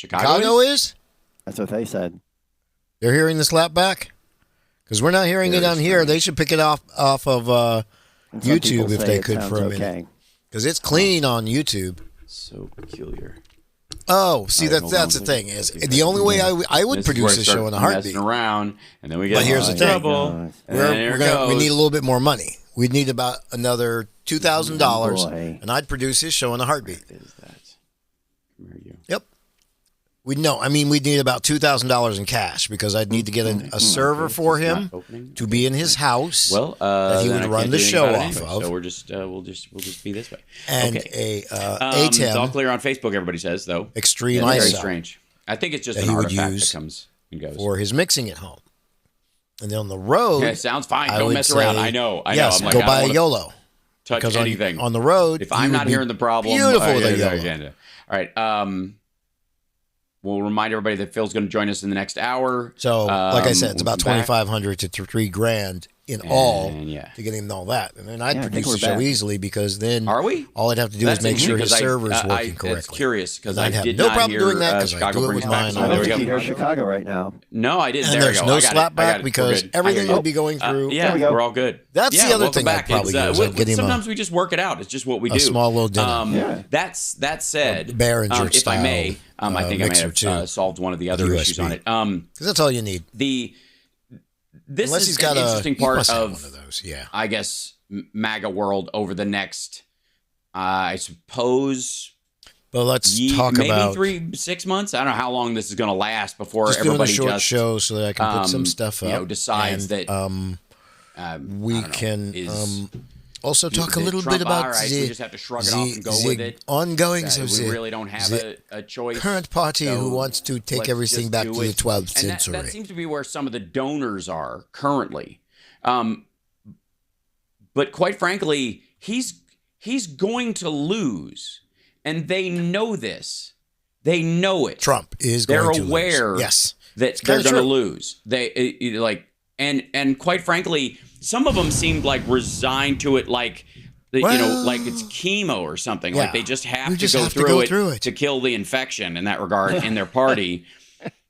Chicago is? That's what they said. They're hearing the slap back? Because we're not hearing it on here. They should pick it off of YouTube if they could for a minute. Because it's clean on YouTube. So peculiar. Oh, see, that's the thing. Is the only way I would produce a show in a heartbeat. Around, and then we get but here's the thing. Trouble, we need a little bit more money. We'd need about another $2,000, and I'd produce his show in a heartbeat. What is that? Where are you? Yep. We'd need about $2,000 in cash because I'd need to get a server for him to be in his house. Well, that he would run the show off of. So we'll just be this way. And okay. A10. It's all clear on Facebook. Everybody says though. Extreme very ISO. strange. I think it's just that an he would artifact use that comes and goes for his mixing at home. And then on the road, yeah, sounds fine. Don't mess around. I know. Yes, I'm like, go buy a YOLO. Touch anything on the road. If I'm not hearing the problem, beautiful with a YOLO. All right. We'll remind everybody that Phil's going to join us in the next hour. So, like I said, it's about $2,500 to $3,000 in all to get him all that. And then I'd produce the show easily because then all I'd have to do is make sure his server's working correctly. It's curious because I'd have no problem doing that because I do it with mine. I don't think you hear Chicago right now. No, I didn't. And there's no slapback because everything would be going through. Yeah, we're all good. That's the other thing I'd probably do. Sometimes we just work it out. It's just what we do. A small little dinner. That said, if I may, I think I may have solved one of the other issues on it. Because that's all you need. This Unless is got an interesting part of one of those, I guess, MAGA world over the next, I suppose. Well, let's talk about maybe 6 months. I don't know how long this is going to last before just everybody doing a short show so that I can put some stuff up. Decides that we can also talk a little bit about we just have to shrug it off and go with it. Ongoing, we really don't have a choice. Current party who wants to take everything back to the 12th century. That seems to be where some of the donors are currently. But quite frankly, he's going to lose, and they know this. They know it. Trump is going to lose. They're aware that they're going to lose. And quite frankly, some of them seemed like resigned to it, like like it's chemo or something. Like they just have to go through it to kill the infection in that regard in their party.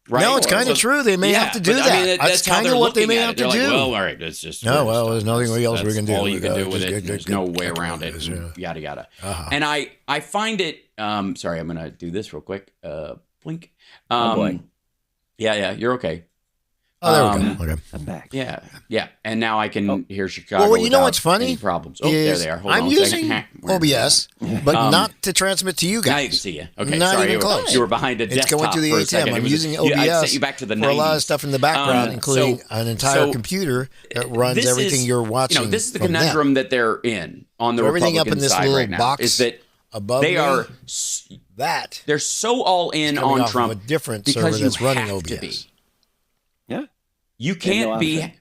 Right? No, it's kind of true. They may have to do that. I mean, that's kind of what they may have to do. Like, well, all right, it's just there's nothing else we can do. All you can do with it. There's no way around it. Yada yada. And I find it. Sorry, I'm gonna do this real quick. Blink. Yeah, you're okay. Oh, there we go. Okay. I'm back. Yeah. And now I can hear Chicago. Well, you know what's funny? Any problems. Oh, there they are. Hold I'm on using OBS, but not to transmit to you guys. Now you can see you. Okay, not sorry. Even close. You were behind a desktop. It's going to the ATM. I'm using OBS I sent you back to the 90s. for a lot of stuff in the background, including an entire computer that runs everything you're watching. This is the conundrum that they're in on the everything Republican up in this side little right now, box is that above they are they're so all in on Trump a different because server that's you running have OBS. to be. Yeah. You can't be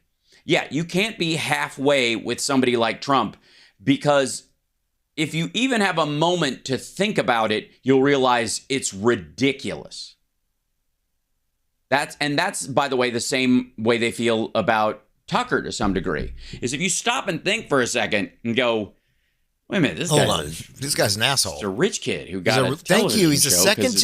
you can't be halfway with somebody like Trump, because if you even have a moment to think about it, you'll realize it's ridiculous. That's by the way the same way they feel about Tucker to some degree. Is if you stop and think for a second and go, wait a minute, this guy's an asshole. He's a rich kid who got a thank you. He's a second.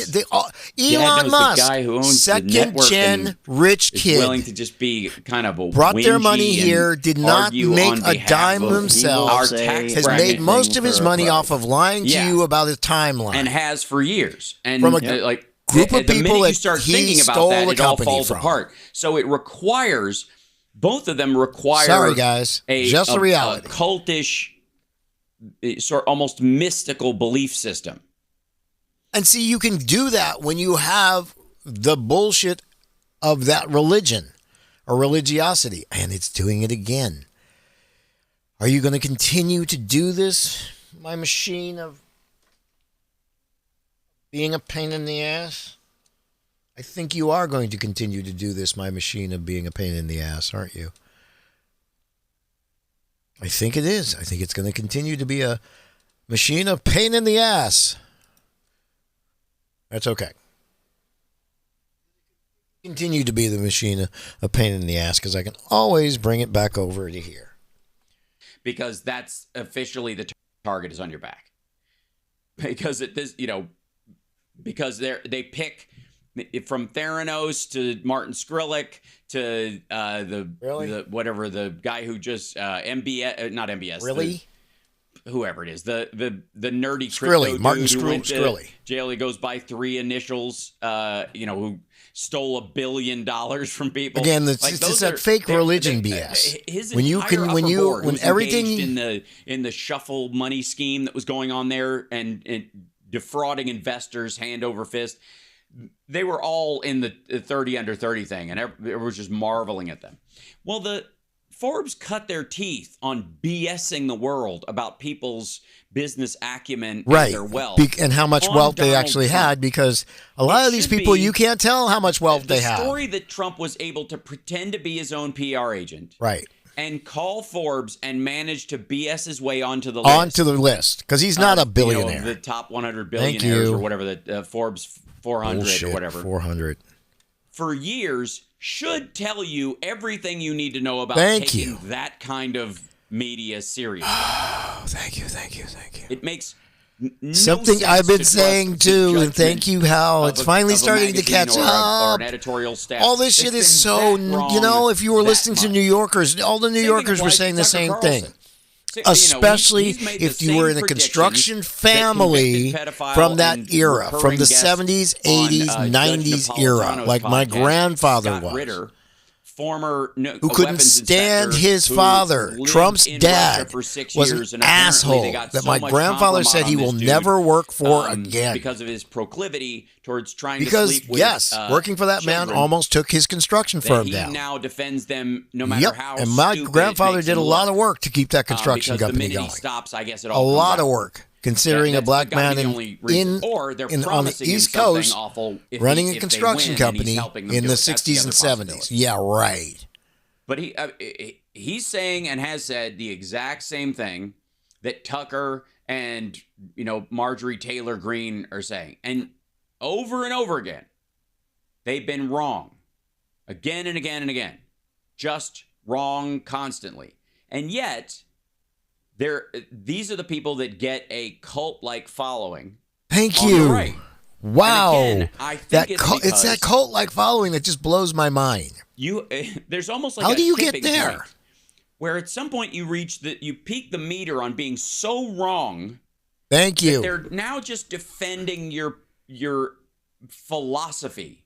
Elon Musk, the Musk, guy who owns second gen rich kid, willing to just be kind of a brought their money here, did not make a dime himself, has made most of his money off of lying to you about his timeline, and has for years. And from a group of the people minute that you start he thinking about stole that, the it all company falls from. apart. So it requires both of them require. Sorry, guys, just the reality. A cultish, sort of almost mystical belief system. And see, you can do that when you have the bullshit of that religion or religiosity. And it's doing it again. Are you going to continue to do this, my machine of being a pain in the ass? I think you are going to continue to do this, my machine of being a pain in the ass, aren't you? I think it is. I think it's going to continue to be a machine of pain in the ass. That's okay. Continue to be the machine of pain in the ass because I can always bring it back over to here. Because that's officially the target is on your back. Because because they pick from Theranos to Martin Skrillex to the guy who just MBS, not MBS, Really? whoever it is, the nerdy Skrille, crypto Martin dude who went to Skrille. jail. He goes by 3 initials. Who stole $1 billion from people. Again, it's Like, just those that fake religion BS. His When you entire can, upper board when was everything engaged in the shuffle money scheme that was going on there and defrauding investors hand over fist. They were all in the 30 under 30 thing, and it was just marveling at them. Well, the Forbes cut their teeth on BSing the world about people's business acumen and right their wealth. And how much on wealth they Donald actually Trump. had, because a lot of these should people, be you can't tell how much wealth they The have. story that Trump was able to pretend to be his own PR agent. Right. And call Forbes and manage to BS his way onto the list. Onto the list, because he's not a billionaire. The top 100 Thank billionaires you. or whatever, the Forbes 400 Bullshit, or whatever. 400. For years, should tell you everything you need to know about Thank taking you. that kind of media seriously. Oh, thank you. It makes no Something sense I've been to trust saying the too, and thank judgment you, Hal. of It's a- finally of a starting to magazine catch or up. an editorial staff. All this It's shit been is so, that wrong if you were that listening to much. New Yorkers, all the New Same thing Yorkers with, were like, saying the Tucker same Carlson. thing. You know, Especially he's made the if you were in same the predictions construction that family convicted pedophile from that and era, from recurring the guest 70s, on, 80s, Judge 90s era, Napolitano's like my podcast, grandfather Scott was. Ritter, former Who couldn't stand his father. Trump's dad was an asshole that my grandfather said he will never work for again. Because of his proclivity towards trying Because, to sleep with yes, working for that man children, almost took his construction that firm he down. now defends them no matter Yep, how and my stupid it grandfather makes did a him lot look. of work to keep that construction Because company the minute going. he stops, I guess it A all comes lot out. of work, considering That- a black that's gotta man be the in, only reason. Or they're on the promising him East something Coast awful if running he- a if they construction win and company he's helping them in do the it. That's 60s other and 70s. possibility. Yeah, right. But he's saying and has said the exact same thing that Tucker and Marjorie Taylor Greene are saying, and over again, they've been wrong, again and again and again, just wrong constantly, and yet these are the people that get a cult-like following. Thank on you. the right. Wow. And again, I think it's that cult-like following that just blows my mind. There's almost like How a do you get tipping there? point where at some point you peak the meter on being so wrong. Thank you. They're now just defending your philosophy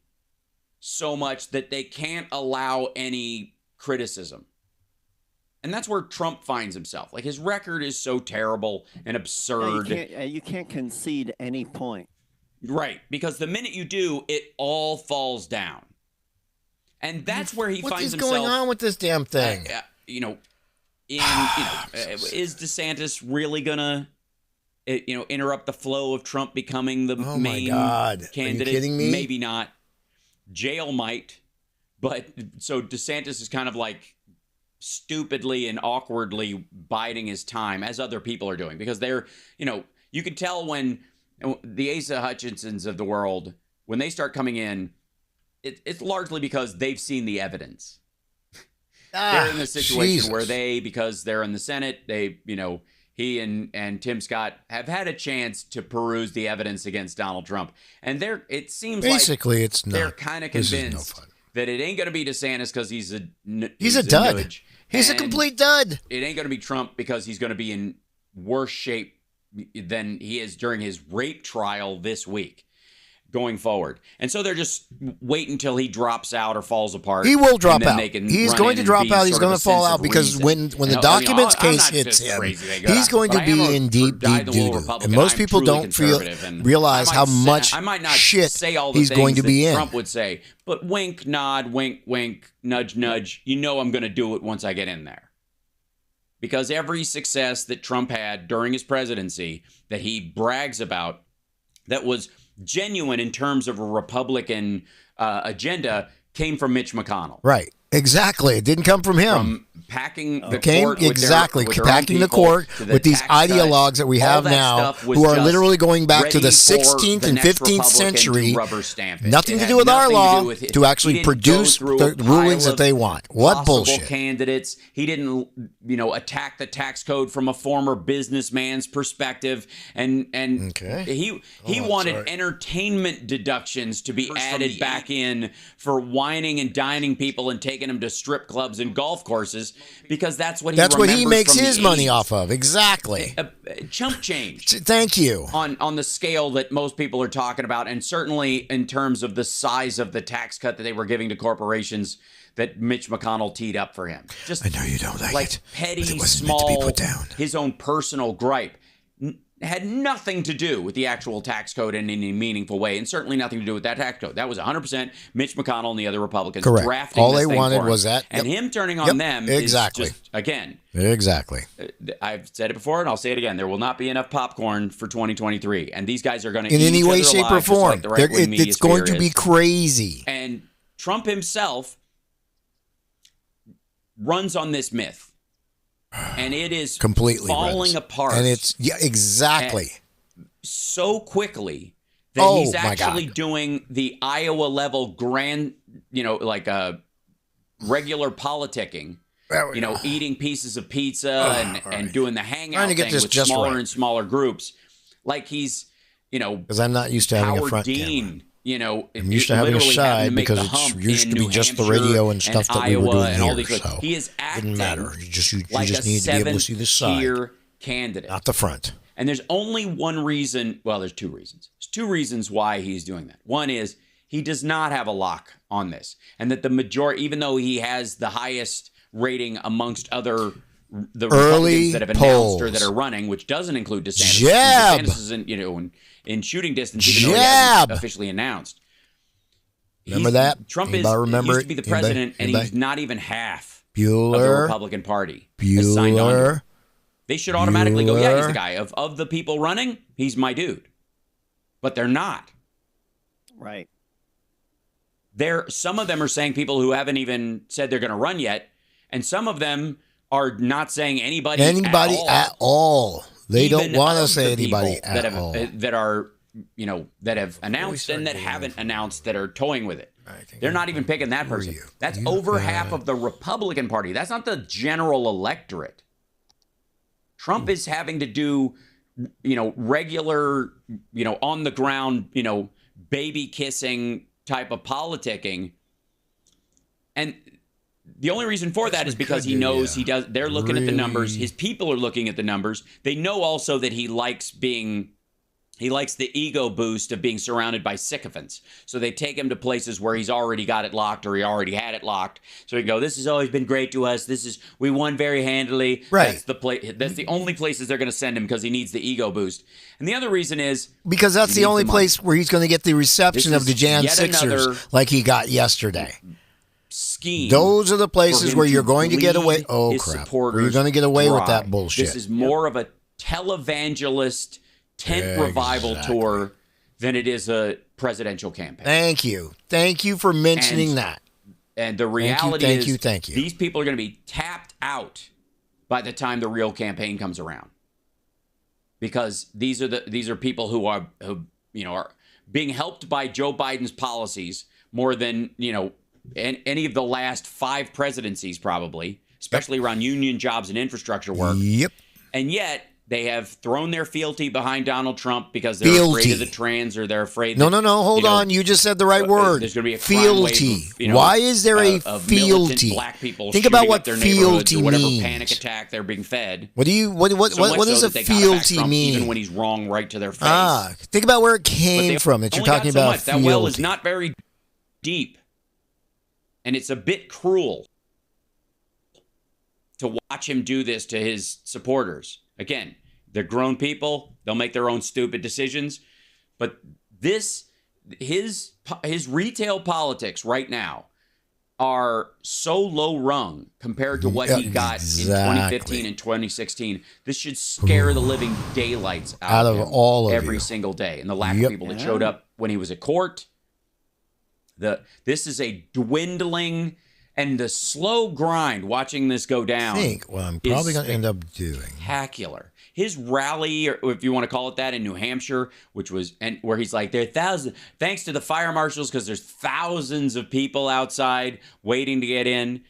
so much that they can't allow any criticism. And that's where Trump finds himself. Like, his record is so terrible and absurd. You can't concede any point. Right, because the minute you do, it all falls down. And that's where he what finds is himself. going on with this damn thing? Is DeSantis really gonna, interrupt the flow of Trump becoming the Oh my main God. candidate? Are you kidding me? Maybe not. Jail might, but so DeSantis is kind of like stupidly and awkwardly biding his time, as other people are doing, because they're, you can tell when the Asa Hutchinsons of the world, when they start coming in, it's largely because they've seen the evidence. They're in the situation Jesus. where because they're in the Senate, he and Tim Scott have had a chance to peruse the evidence against Donald Trump. And it seems Basically, it's they're not. kind of This is convinced no fun. that it ain't going to be DeSantis because he's a dud. nudge. He's a And complete dud. It ain't going to be Trump because he's going to be in worse shape than he is during his rape trial this week going forward. And so they're just waiting until he drops out or falls apart. He will drop and then out. they can He's run going in to and drop be out. He's sort of going a to fall sense out of because reason. when the And, documents I'm case not hits just him, crazy they go he's out, going but to I am be a in deep dyed-in-the-wool doo-doo. Republican. And most I'm people truly don't conservative, and realize I how might much I might not shit say all the he's going to things be that in. Trump would say, but wink, nod, wink, wink, nudge, nudge. I'm going to do it once I get in there. Because every success that Trump had during his presidency that he brags about that was genuine in terms of a Republican agenda came from Mitch McConnell. Right. Exactly. It didn't come from him. From packing the Came court with exactly their own packing the people, court to the with these tax ideologues cuts, that we all have that now, stuff was who are just literally going back to the ready for 16th the and next 15th Republican century. to rubber stamp it. Nothing It to had do with our nothing law do with it. to actually He didn't produce go through the a pile rulings that of they want. What possible bullshit. candidates. He didn't, attack the tax code from a former businessman's perspective, and Okay. he wanted entertainment deductions to be added back in for wining and dining people and taking them to strip clubs and golf courses, because that's what he makes from his the money 80s. off of. Exactly. Chump change Thank you. on the scale that most people are talking about, and certainly in terms of the size of the tax cut that they were giving to corporations that Mitch McConnell teed up for him. Just I know you don't like it, petty, but it wasn't meant to be small, put down. his own personal gripe. Had nothing to do with the actual tax code in any meaningful way, and certainly nothing to do with that tax code. That was 100% Mitch McConnell and the other Republicans Correct. drafting All this they thing wanted for him. was that. And Yep. him turning on Yep. them Exactly. is just, again, Exactly. I've said it before and I'll say it again. There will not be enough popcorn for 2023, and these guys are going to In eat any each way, other shape, or alive, just form. like the right-wing media It's going to sphere be is. crazy. And Trump himself runs on this myth, and it is Completely falling runs. apart. And it's, exactly. So quickly that Oh, he's my actually God. doing the Iowa level grand, like a regular politicking. Eating pieces of pizza and doing the hangout Trying to get thing this with just smaller right. and smaller groups, like he's, Because I'm not used to having a Howard front Dean. camera. I'm used to having a literally having side to make because the it's hump used in to be New just the Hampshire radio and stuff that we were Iowa doing and all here. these. So He is acting didn't matter. You like just a need to be able to see the side, seventh-tier candidate. not the front. And there's only one reason. Well, there's two reasons. There's two reasons why he's doing that. One is he does not have a lock on this, and that the majority, even though he has the highest rating amongst the Early Republicans that have polls. announced or that are running, which doesn't include DeSantis. Jab. DeSantis isn't, in shooting distance, even though he Jab. hasn't officially announced. Remember that? Trump Anybody remember used it? to be the Anybody? president, and Anybody? he's not even half of the Bueller. Republican Party has signed on to it. Bueller. They should automatically go, yeah, he's the Bueller. guy. Of the people running, he's my dude. But they're not. Right. Some of them are saying people who haven't even said they're going to run yet, and some of them are not saying anybody at all. They don't Even want to of say the anybody people at all. that have announced start and that getting haven't announced that are toying with it. I think They're I- not even picking that who are person. you? That's You- over half of the Republican Party. That's not the general electorate. Trump is having to do, regular, on the ground, baby kissing type of politicking. And the only reason for that is because he knows he does. They're looking at the numbers. His people are looking at the numbers. They know also that he likes the ego boost of being surrounded by sycophants. So they take him to places where he's already got it locked or he already had it locked. So he go, this has always been great to us. We won very handily. Right. That's the only places they're going to send him because he needs the ego boost. And the other reason is Because that's he the needs only the money. place where he's going to get the reception This of the is Jan yet Sixers another like he got yesterday. scheme. Those are the for places him where you're to going to get away. bleed Oh, his crap. Where supporters you're going to get away with dry. that bullshit. This is more of a televangelist tent revival Exactly. tour than it is a presidential campaign. Thank you. Thank you for mentioning And- that. And the reality thank is you, thank you. these people are going to be tapped out by the time the real campaign comes around. Because these are people who are being helped by Joe Biden's policies more than, any of the last 5 presidencies probably, especially around union jobs and infrastructure work. Yep. And yet they have thrown their fealty behind Donald Trump because they're afraid Fealty. of the trans, or they're afraid No, that, Hold on. You just said the right word. there's going to be a crime wave Fealty. of, Why is there a of militant fealty? black people Think about shooting what up their neighborhoods fealty or whatever means. panic attack they're being fed. What do you what So much does so a that they gotta back fealty Trump mean? even when he's wrong right to their face. Think about where it But came they from that you're only got talking so about much. That well is fealty. not very deep, and it's a bit cruel to watch him do this to his supporters. Again, they're grown people; they'll make their own stupid decisions. But his retail politics right now are so low rung compared to what he got Exactly. in 2015 and 2016. This should scare the living daylights out Out of him all of every you. single day. And the lack Yep. of people that showed up when he was at court. This is a dwindling, And the slow grind watching this go down. I think what I'm probably going to end up doing. Spectacular. His rally, or if you want to call it that, in New Hampshire, where he's like, there are thousands, thanks to the fire marshals, because there's thousands of people outside waiting to get in.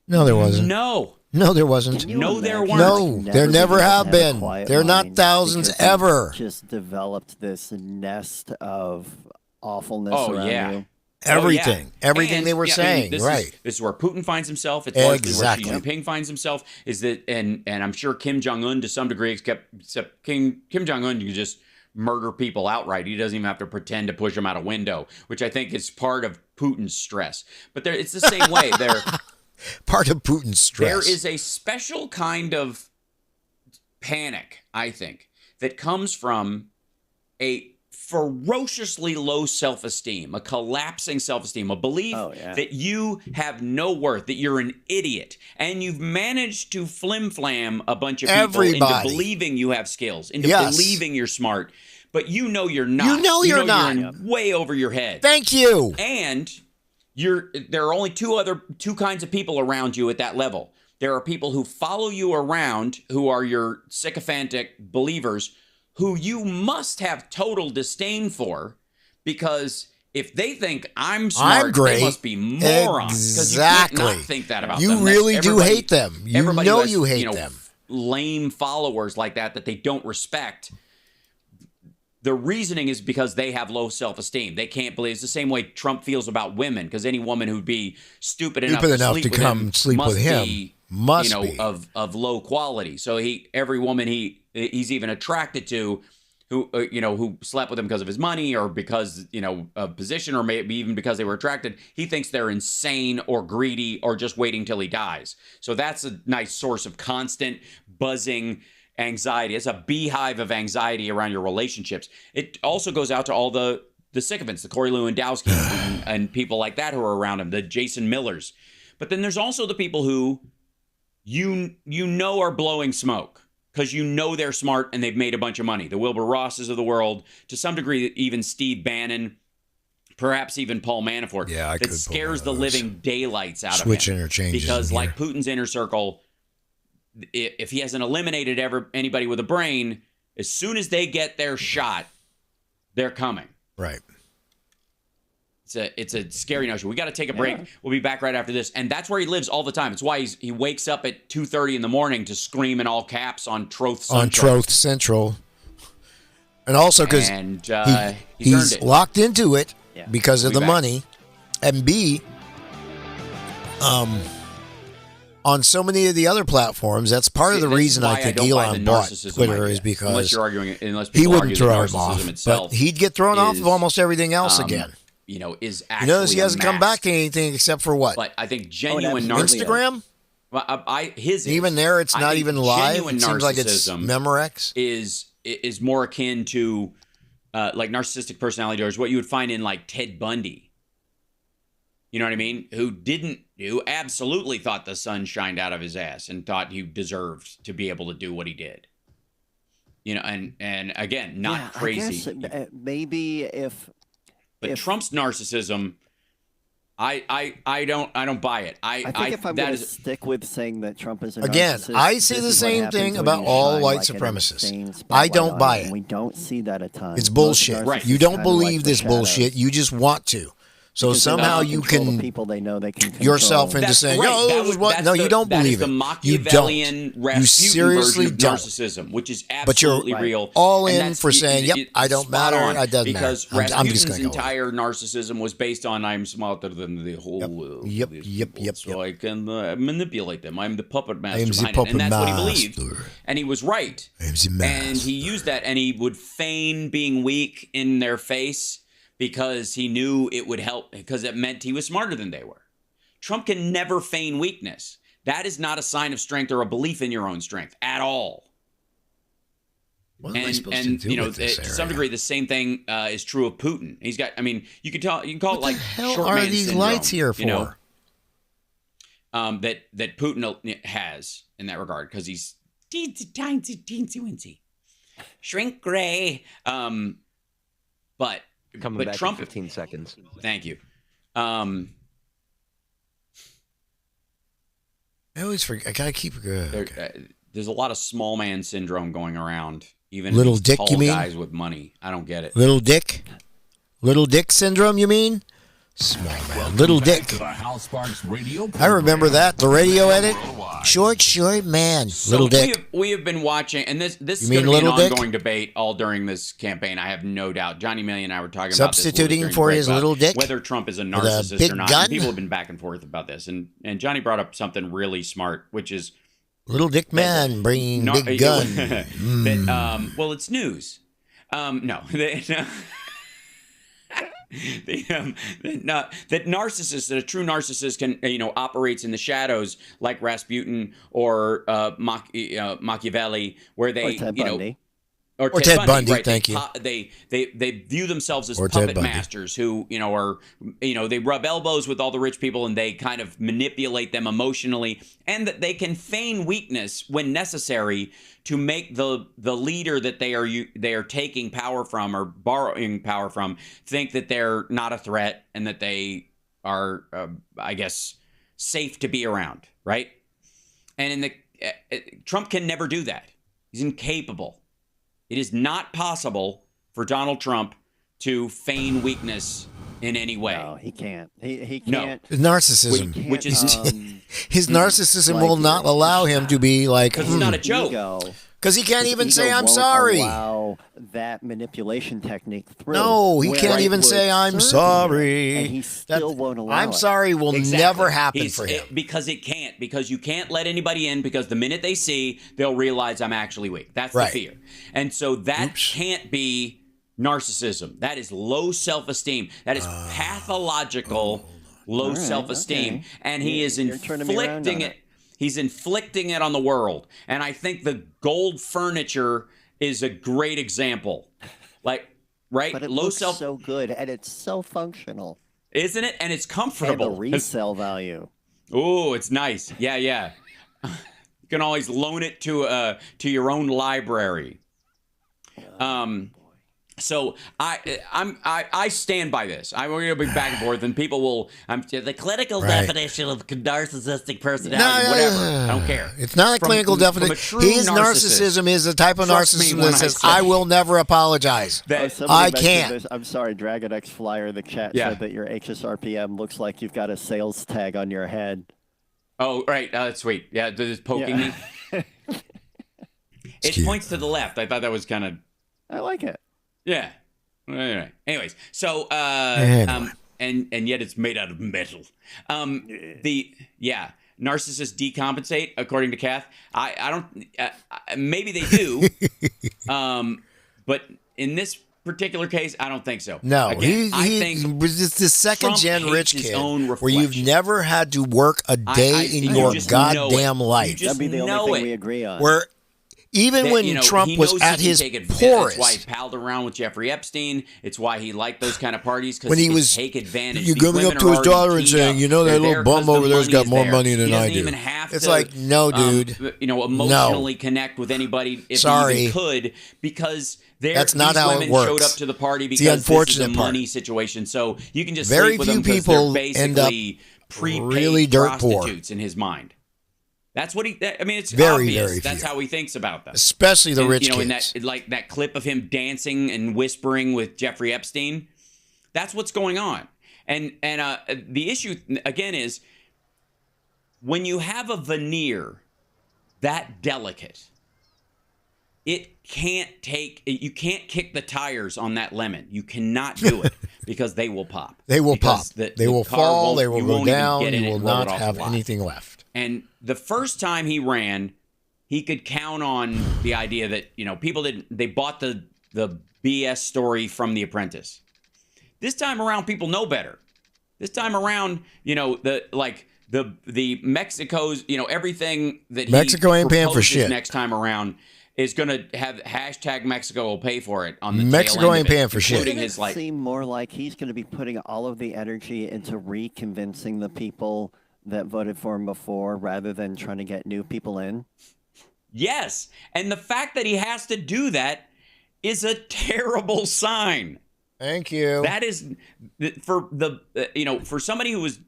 No, there wasn't. No, there wasn't. No, there weren't. No, there never have been. They're not thousands ever. Just developed this nest of awfulness around you. Everything they were saying, this right? This is where Putin finds himself. It's largely Exactly. where Xi Jinping finds himself. Is that, and I'm sure Kim Jong Un to some degree, except Kim Jong Un, you can just murder people outright. He doesn't even have to pretend to push them out a window, which I think is part of Putin's stress. But it's the same way. Part of Putin's stress. There is a special kind of panic, I think, that comes from a ferociously low self-esteem, a collapsing self-esteem, a belief that you have no worth, that you're an idiot, and you've managed to flim-flam a bunch of people into believing you have skills, into believing you're smart, but you know you're not. You know you're not. You're way over your head. Thank you. And there are only two kinds of people around you at that level. There are people who follow you around, who are your sycophantic believers, who you must have total disdain for, because if they think I'm smart, they must be morons. Exactly. You can't not think that about them. You really do hate them. You know you hate them. Lame followers like that they don't respect. The reasoning is because they have low self-esteem. They can't believe. It's the same way Trump feels about women, because any woman who'd be stupid enough to come sleep with him must be of low quality. So every woman he's even attracted to, who slept with him because of his money or because of position, or maybe even because they were attracted, he thinks they're insane or greedy or just waiting till he dies. So that's a nice source of constant buzzing anxiety. It's a beehive of anxiety around your relationships. It also goes out to all the sycophants, the Corey Lewandowskis and people like that who are around him, the Jason Millers. But then there's also the people who you know are blowing smoke because you know they're smart and they've made a bunch of money. The Wilbur Rosses of the world, to some degree, even Steve Bannon, perhaps even Paul Manafort. Yeah, that scares the living daylights out of him. Switch interchanges. Because like Putin's inner circle, if he hasn't eliminated anybody with a brain, as soon as they get their shot, they're coming. Right. It's a scary notion. We got to take a break. We'll be back right after this. And that's where he lives all the time. It's why he wakes up at 2:30 in the morning to scream in all caps on Troth Central. On Troth Central. And also because he's locked into it because of the money. And B, on so many of the other platforms, that's part of the reason I think Elon bought Twitter is because he wouldn't throw him off, but he'd get thrown off of almost everything else again. Is actually notice he hasn't come back to anything except for what? But I think genuine narcissism. Instagram? Even there, it's not even live. It seems like it's Memorex. Is more akin to like narcissistic personality disorders, what you would find in like Ted Bundy. You know what I mean? Who absolutely thought the sun shined out of his ass and thought he deserved to be able to do what he did. And again, not crazy. I guess maybe if Trump's narcissism, I don't buy it. I think if I'm going to stick with saying that Trump is a narcissist, I say the same thing about all white supremacists. I don't buy it. We don't see that a ton. It's bullshit. Right. You don't believe this bullshit. You just want to. So somehow you can people they know they can yourself into saying, no, you don't believe it. You don't. You seriously don't. Narcissism, which is absolutely real. All in for saying, yep, I don't matter. It doesn't matter. Because Rasputin's entire narcissism was based on I'm smarter than the whole world. Yep. So I can manipulate them. I'm the puppet master. I'm the puppet and that's master. what he believed. And he was right. And he used that, and he would feign being weak in their face, because he knew it would help, because it meant he was smarter than they were. Trump can never feign weakness. That is not a sign of strength or a belief in your own strength at all. What am I supposed to do with this to some degree, the same thing is true of Putin. He's got, you can call it like short man syndrome. What are these lights here for? That Putin has in that regard, because he's teensy-wincy. Shrink gray. But Coming back Trump, in 15 seconds. Thank you. I always forget. I gotta keep good. There's a lot of small man syndrome going around. Even Little these dick, tall you mean? guys with money. I don't get it. Little dick syndrome. You mean? Small man, little dick. I remember that, the radio edit. Short man, So little dick. We have been watching, and this is You going mean to be an little dick? ongoing debate all during this campaign. I have no doubt. Johnny Million and I were talking about this Substituting during for the break his about little dick? whether Trump is a a narcissist big or not. gun? And people have been back and forth about this, and Johnny brought up something really smart, which is Little dick man bringing big gun. that, well, it's news. No. That narcissists, that a true narcissist can, operates in the shadows like Rasputin or Machiavelli, where they, Or Ted Bundy. Or Ted Bundy, right? thank you. They view themselves as Or Ted puppet Bundy. masters who, are, they rub elbows with all the rich people and they kind of manipulate them emotionally, and that they can feign weakness when necessary to make the leader that they are taking power from or borrowing power from think that they're not a threat and that they are, I guess, safe to be around, right? And Trump can never do that. He's incapable. It is not possible for Donald Trump to feign weakness in any way. No, he can't. He No. can't. Narcissism. He can't, Which is- His narcissism will not allow him to be like, Because it's not a joke. because he can't His even say ego I'm won't sorry. Allow that manipulation technique through. No, he where can't it even would say I'm serve sorry. him, and he still won't allow I'm it. sorry will Exactly. never happen for him. Because it can't. Because you can't let anybody in, because the minute they see, they'll realize I'm actually weak. That's Right. the fear. And so that can't be narcissism. That is low self-esteem. That is pathological low right, self-esteem. okay. And he is You're turning me around inflicting on it. He's inflicting it on the world. And I think the gold furniture is a great example. Like, right? But it Low looks self, so good, and it's so functional. isn't it? And it's And the comfortable. resale value. Oh, it's nice. Yeah, yeah. You can always loan it to your own library. So I stand by this. I'm going to be back and forth, and people will. The clinical Right. definition of narcissistic personality, whatever. I don't care. It's not a clinical from a definition. true His narcissist. narcissism is the type of Trust me narcissism when that I says, say- I will never apologize. That- Somebody I mentioned can't. this. I'm sorry, Dragon X Flyer. The chat Yeah. said that your HSRPM looks like you've got a sales tag on your head. Oh, right. That's sweet. Yeah, it's poking me. It cute. points to the left. I thought that was kind of. I like it. Yeah. Anyway. Anyways, so Anyway. and yet it's made out of metal. Narcissists decompensate, according to Kath. I don't. Maybe they do. But in this particular case, I don't think so. No, Again, I he think was just the second Trump gen hates rich his kid own where you've reflection. never had to work a day in you your just know it. goddamn You life. just That'd be the know only thing it. we agree on. Where even that, when he Trump knows was he at can his take advantage. poorest, That's why he palled around with Jeffrey Epstein. It's why he liked those kind of parties, because when he could was take advantage. you're These going women up to are his already daughter and teed saying, up. you know, that They're little there bum 'cause the over there's got money's more there. money than He I doesn't do. even have It's to, like, no, dude. Emotionally connect with anybody if Sorry. he even could, because That's not these how it women works. showed up to the party It's because the this is unfortunate a part. money situation. So you can just Very sleep with few them because people they're end up basically prepaid really dirt poor. prostitutes in his mind. That's what he. I mean, it's Very, obvious. very That's few. how he thinks about them. Especially the And, rich in kids. that like that clip of him dancing and whispering with Jeffrey Epstein. That's what's going on. And the issue again is when you have a veneer that delicate, you can't kick the tires on that lemon. You cannot do it because they will pop. They will pop. Because They will car fall. won't- They will you go won't even down. get in You it will and roll it not off the have lot. anything left. And the first time he ran, he could count on the idea that, people they bought the BS story from The Apprentice. This time around, people know better. This time around, the Mexico's, everything that Mexico he ain't paying for proposes shit. next time around is going to have hashtag Mexico will pay for it on the Mexico tail end ain't of it, paying for shit. including Doesn't his it seem more like he's going to be putting all of the energy into reconvincing the people that voted for him before rather than trying to get new people in? Yes, and the fact that he has to do that is a terrible sign. Thank you. That is for for somebody who was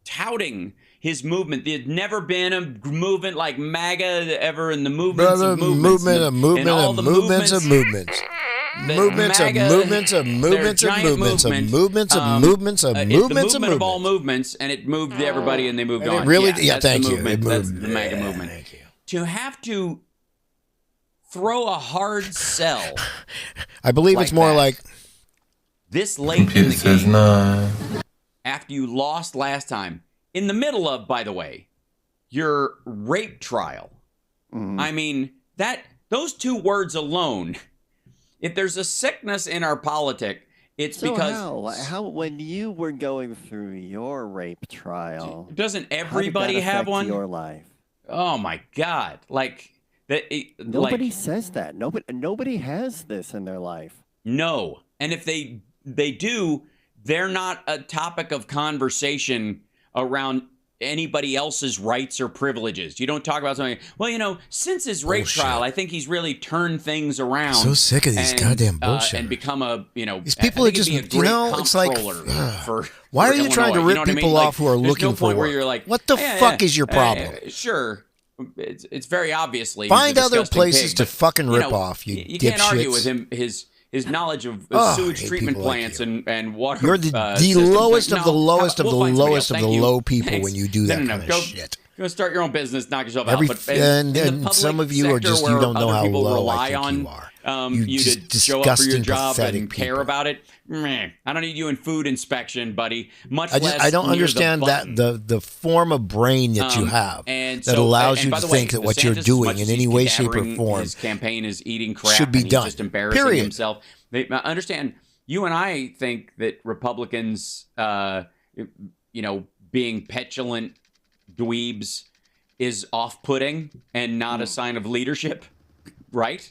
touting his movement. There's never been a movement like MAGA ever in the movements of movements. Movement of movement and all of the movements of movements. Movements of MAGA, movements of movements of movements of movements of movements of it's movements the of movement of all movements. movements, and it moved everybody, and they moved on. Really? Yeah, Yeah, that's thank the you. movement. It That's moved. the MAGA Yeah, movement. thank you. To have to throw a hard sell. I believe like it's more that, like this late in the game, after you lost last time, in the middle of, by the way, your rape trial. I mean, those two words alone, if there's a sickness in our politic, it's So because how when you were going through your rape trial, doesn't how did everybody that have affect one? your life? Oh my God! Like that. Nobody says that. Nobody has this in their life. No, and if they do, they're not a topic of conversation around anybody else's rights or privileges. You don't talk about something. Well, since his rape trial, I think he's really turned things around. so sick of these goddamn bullshit. And become these people are just it's like why are you trying to rip people off who are looking for work? Where you're like, what the fuck is your problem? Sure. It's very obviously find he's a other disgusting places pig, to but, fucking rip off. You can't argue dipshits. with him. His knowledge of sewage hate treatment people like plants you. and water. You're the systems. lowest of the lowest of the We'll find somebody lowest else. of the Thank you. low people Thanks. when you do that No. kind of Go, shit. Go start your own business, knock yourself Every, out. But and in the some public of you are sector just where you don't know other how people low rely I think on you are. you to just show up for your disgusting, job and pathetic care people. about it. Meh, I don't need you in food inspection, buddy. Much I less. don't near understand the that button. the form of brain that you have and that so, allows and you by to the way, think that what you're DeSantis, as doing much in as any he's way, shape, or cadavering, form his campaign is eating crap. should be and he's done. just embarrassing Period. himself. Understand? You and I think that Republicans, being petulant dweebs is off-putting and not a sign of leadership, right?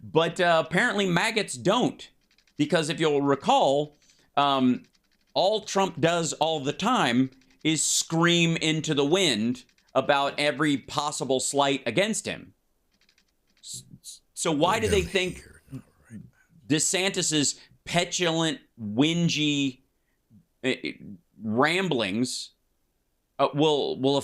But apparently maggots don't, because if you'll recall, all Trump does all the time is scream into the wind about every possible slight against him. So why do they think DeSantis's petulant, whingy ramblings will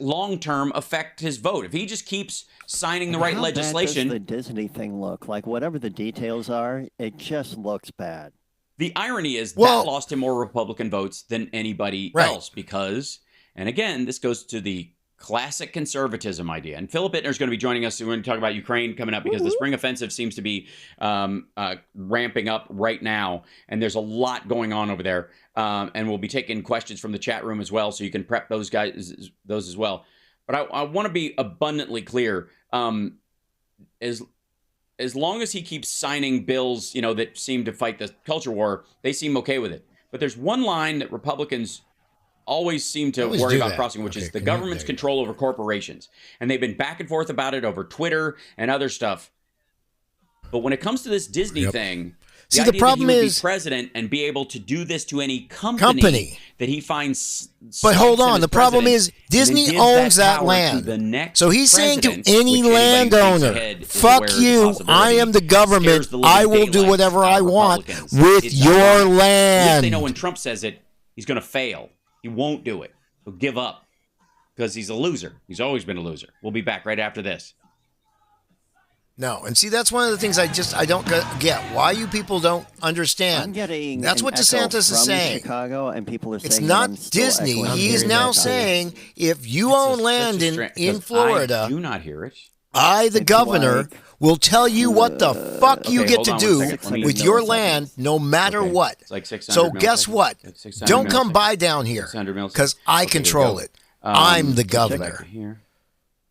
long-term affect his vote if he just keeps signing the right legislation? How bad does the Disney thing look? Like, whatever the details are, it just looks bad. The irony is that lost him more Republican votes than anybody else because, and again, this goes to the classic conservatism idea. And Philip Ittner is going to be joining us. We're going to talk about Ukraine coming up because the spring offensive seems to be ramping up right now. And there's a lot going on over there. And we'll be taking questions from the chat room as well. So you can prep those as well. But I want to be abundantly clear. As long as he keeps signing bills, that seem to fight the culture war, they seem okay with it. But there's one line that Republicans always seem to worry about crossing, which is the government's control over corporations. And they've been back and forth about it over Twitter and other stuff. But when it comes to this Disney thing, the problem is he would be president and be able to do this to any company that he finds. But hold on, the problem is Disney owns that land. So he's saying to any landowner, fuck you, I am the government, I will do whatever I want with your land. They know when Trump says it, he's going to fail. He won't do it. He'll give up because he's a loser. He's always been a loser. We'll be back right after this. No, and see, that's one of the things I don't get. Why you people don't understand. I'm getting that's what DeSantis is saying. Chicago, and people are saying it's not Disney. He is now saying if you own land in Florida, I do not hear it. I, the governor, will tell you what the fuck you get to do with your land, no matter what. It's like 600 so guess what? Don't come by down here because I control it. I'm the governor.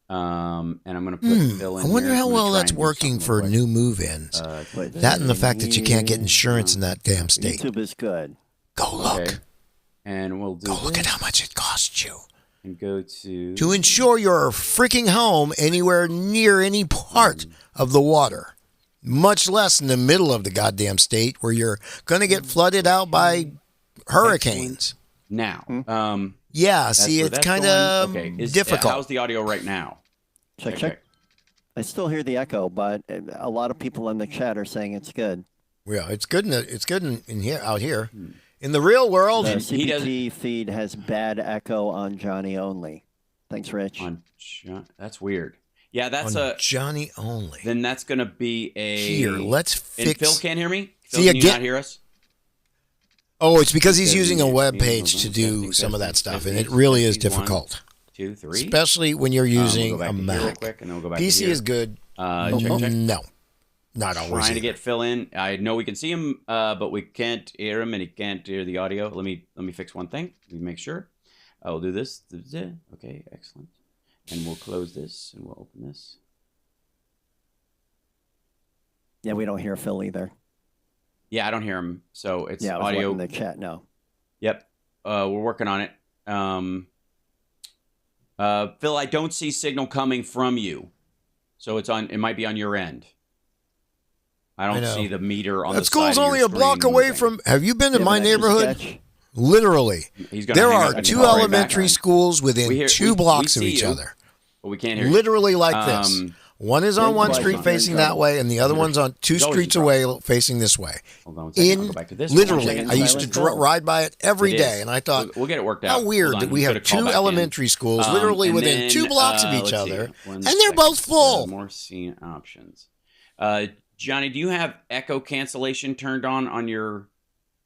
And I'm going to put Bill in. I wonder here. how well that's working for new move-ins. That and the fact that you can't get insurance in that damn state. YouTube is good. Go look. Okay. And we'll do look at how much it costs you. And go to insure your freaking home anywhere near any part of the water, much less in the middle of the goddamn state where you're going to get flooded out by hurricanes. Now, yeah, see, it's kind of difficult. How's the audio right now? Check. I still hear the echo, but a lot of people in the chat are saying it's good. Yeah, it's good. It's good in here, out here. In the real world, The He CPT feed has bad echo on Johnny only. Thanks, Rich. That's weird. Yeah, that's on Johnny only. Then that's going to be a... Here, let's fix... And Phil can't hear me? Phil, See, can you not hear us? Oh, it's because he's using a web page to do some of that stuff, and it really is difficult. 1, 2, 3. Especially when you're using a Mac. Real quick, and then we'll go back PC is good. Check. No, not always. Trying to get Phil in. I know we can see him, but we can't hear him, and he can't hear the audio. Let me fix one thing. Let me make sure. I will do this. Okay, excellent. And we'll close this, and we'll open this. Yeah, we don't hear Phil either. Yeah, I don't hear him. So it's I was audio in the chat now. Yep. We're working on it. Phil, I don't see signal coming from you. So it might be on your end. I don't see the meter on the side. That school's of only your a block screen away moving. from... Have you been to my neighborhood? Sketch. Literally. There are hang up 2 and call right elementary back. schools within 2 blocks of see each you, other. But we can't hear you. Literally like this. One is on one street facing that way, and the other one's on 2 streets away facing this way. Hold on one second. I'll go back to this. Literally, I used to ride by it every day, and I thought, we'll get it worked out. how weird that we have 2 elementary schools literally within 2 blocks of each other, and they're both full. More scene options. Johnny, do you have echo cancellation turned on your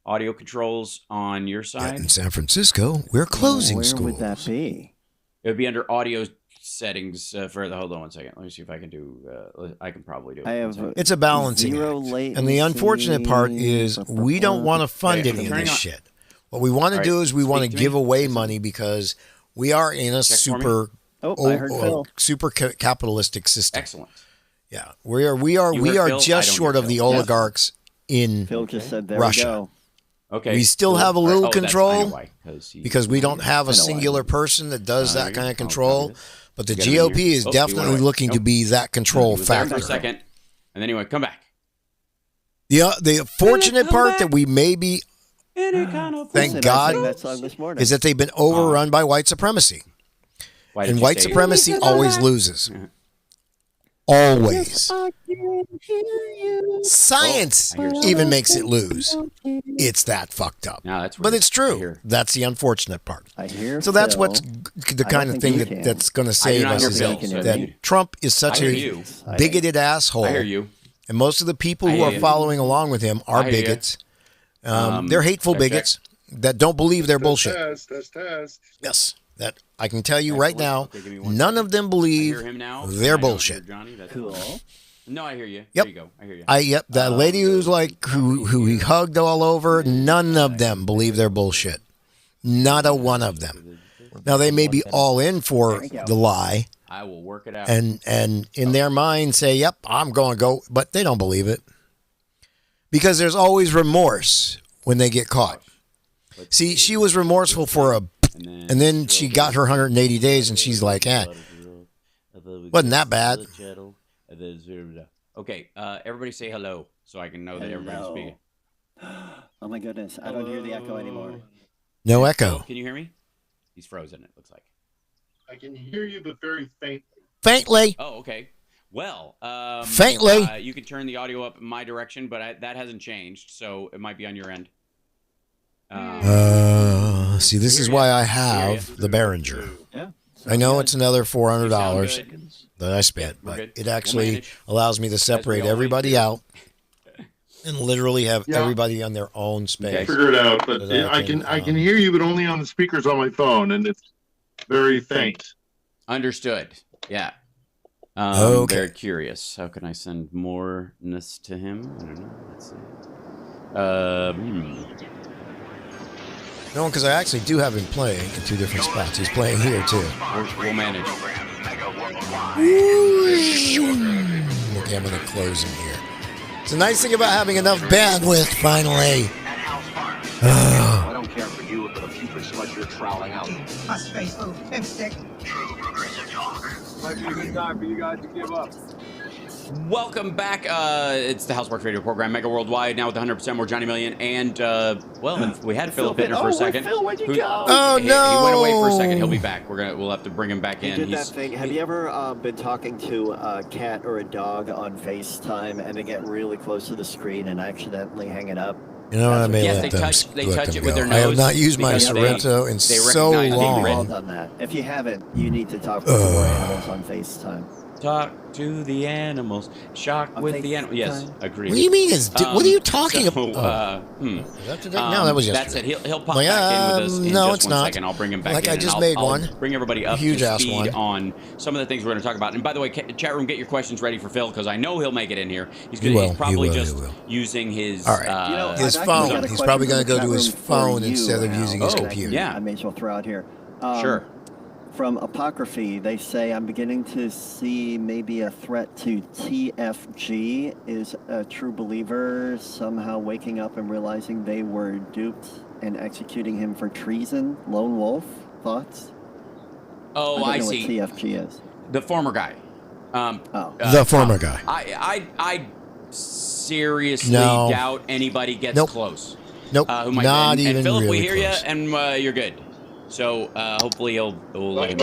audio controls on your side? In San Francisco, we're closing schools. Where would that be? It would be under audio settings for the... Hold on one second. Let me see if I can do... I can probably do it. It's a balancing act. And the unfortunate part is we don't want to fund any of this shit. What we want to do is we want to give away money because we are in a super capitalistic system. Excellent. Yeah, we are just short of the oligarchs in Phil just said, there Russia. We go. Okay. We still have a little control because we don't have a singular person that does that kind of control. But the GOP is definitely looking to be that control factor. For a second, and then anyway, come back. Yeah, the fortunate part that we may be, thank God, is that they've been overrun by white supremacy. And white supremacy always loses. Always. Science even makes it lose. It's that fucked up. No, that's but it's true. That's the unfortunate part. I hear so that's Phil. What's the kind of thing that's going to save us is that Trump is such a bigoted asshole. I hear you. And most of the people who are following along with him are bigots. They're hateful bigots that don't believe their bullshit. Test. Yes. That I can tell you right now, none of them believe their bullshit. Cool. No, I hear you. Yep. There you go. I hear you. Yep. That lady who's like who he hugged all over, none of them believe their bullshit. Not a one of them. Now they may be all in for the lie. I will work it out. And in their mind say, "Yep, I'm going to go," but they don't believe it. Because there's always remorse when they get caught. See, she was remorseful for and then she got her 180 days, and she's like, wasn't that bad. Okay, everybody say hello so I can know that everybody's speaking. Oh my goodness, I don't hear the echo anymore. No echo. Can you hear me? He's frozen, it looks like. I can hear you, but very faintly. Faintly. Oh, okay. Well, faintly. You can turn the audio up in my direction, but that hasn't changed, so it might be on your end. See, this is why I have the Behringer. Yeah. I know it's another $400 that I spent, but it actually allows me to separate everybody out and literally have everybody on their own space. I figured it out, but I can hear you, but only on the speakers on my phone, and it's very faint. Understood. Yeah. Okay. Very curious. How can I send more-ness to him? I don't know. Let's see. No, because I actually do have him playing in 2 different spots. He's playing here, too. We'll manage. Okay, I'm going to close him here. It's a nice thing about having enough bandwidth, finally. I don't care for you, but if you could smudge your troweling out. Us face food, lipstick. True progressive talk. Might be a good time for you guys to give up. Welcome back. It's the Houseworks Radio program, Mega Worldwide, now with 100% more Johnny Million. And, we had Philip Bittner for a second. Phil, where'd you go? Oh, no. He went away for a second. He'll be back. We'll have to bring him back in. He did that thing. Have you ever been talking to a cat or a dog on FaceTime and they get really close to the screen and accidentally hang it up? You know, I may Yes, let they let touch them it with go. their I have nose not used my because Sorrento in they so recognize the We've all long. done that. If you haven't, you need to talk with more animals on FaceTime. Talk to the animals. Shock with the animals. Yes, agreed. What do you mean? What are you talking about? Is that today? No, that was That's yesterday. it. He'll pop Like, back in with us in no, just it's one not. second. I'll bring him back Like in. I just and made I'll one. bring everybody up Huge to ass speed one. on some of the things we're going to talk about. And by the way, chat room, get your questions ready for Phil because I know he'll make it in here. He's probably just using his All right. His I've phone. got a He's probably question going to in go the to his chat room for phone you, instead of Al, using his that computer. yeah. I may as well throw out here. Sure. From Apocryphy, they say, I'm beginning to see maybe a threat to TFG. Is a true believer somehow waking up and realizing they were duped and executing him for treason? Lone Wolf? Thoughts? Oh, I don't know see. what TFG is. The former guy. The former guy. I seriously No. doubt anybody gets Nope. close. Nope. Not even And Philip, really we hear close. you, and you're good. So hopefully we'll let him.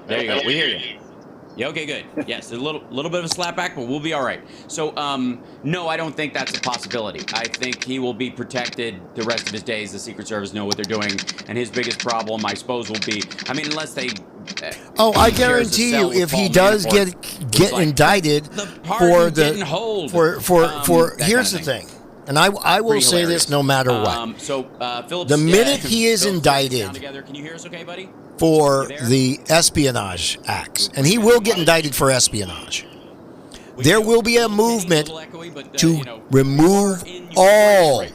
There you go. We hear you. Yeah. Okay. Good. Yes. A little bit of a slapback, but we'll be all right. So no, I don't think that's a possibility. I think he will be protected the rest of his days. The Secret Service know what they're doing, and his biggest problem, I suppose, will be. I mean, unless they. I guarantee you, if he does get indicted for here's the thing, and I will say this no matter what. Phillips, the minute he is indicted can you hear us okay, buddy? for the espionage acts, and he will get indicted for espionage, there will be a movement to remove all,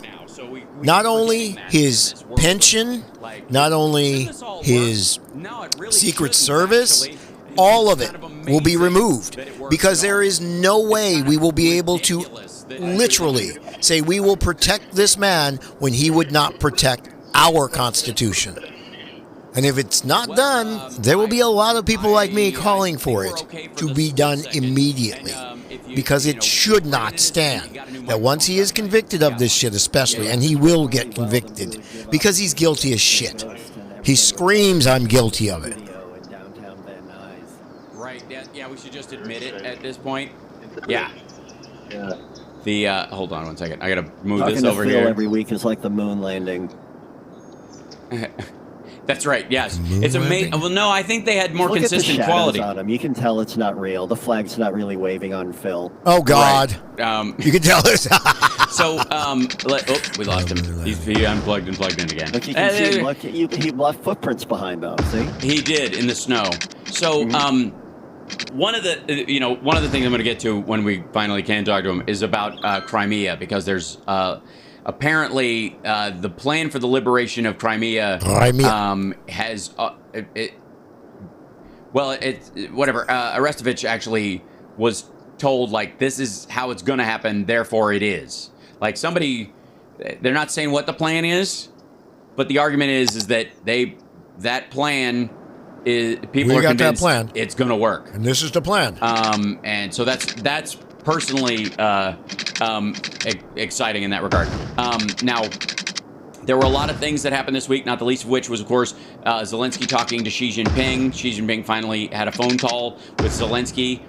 not only his pension, not only his Secret Service, all of it will be removed, because there is no way we will be able to literally say we will protect this man when he would not protect our Constitution. And if it's not done, there will be a lot of people like me calling for it to be done immediately, because it should not stand that once he is convicted of this shit, especially, and he will get convicted because he's guilty as shit. He screams, I'm guilty of it. Right. Yeah, we should just admit it at this point. Yeah. The hold on one second. I gotta move Talking this to over Phil here. every week is like the moon landing. That's right. Yes, it's amazing. Well, no, I think they had more Look consistent at the quality. on him. You can tell it's not real. The flag's not really waving on Phil. Oh God! Right. You can tell this. So, we lost him. He unplugged and plugged in again. Look, you can see. Look, he left footprints behind, though. See? He did in the snow. So, one of the things I'm going to get to when we finally can talk to him is about Crimea, because there's apparently the plan for the liberation of Crimea has Arestovich actually was told, like, this is how it's going to happen, therefore it is. Like, they're not saying what the plan is, but the argument is that that plan is, people are convinced it's going to work. And this is the plan. And so that's personally exciting in that regard. Now, there were a lot of things that happened this week, not the least of which was, of course, Zelensky talking to Xi Jinping. Xi Jinping finally had a phone call with Zelensky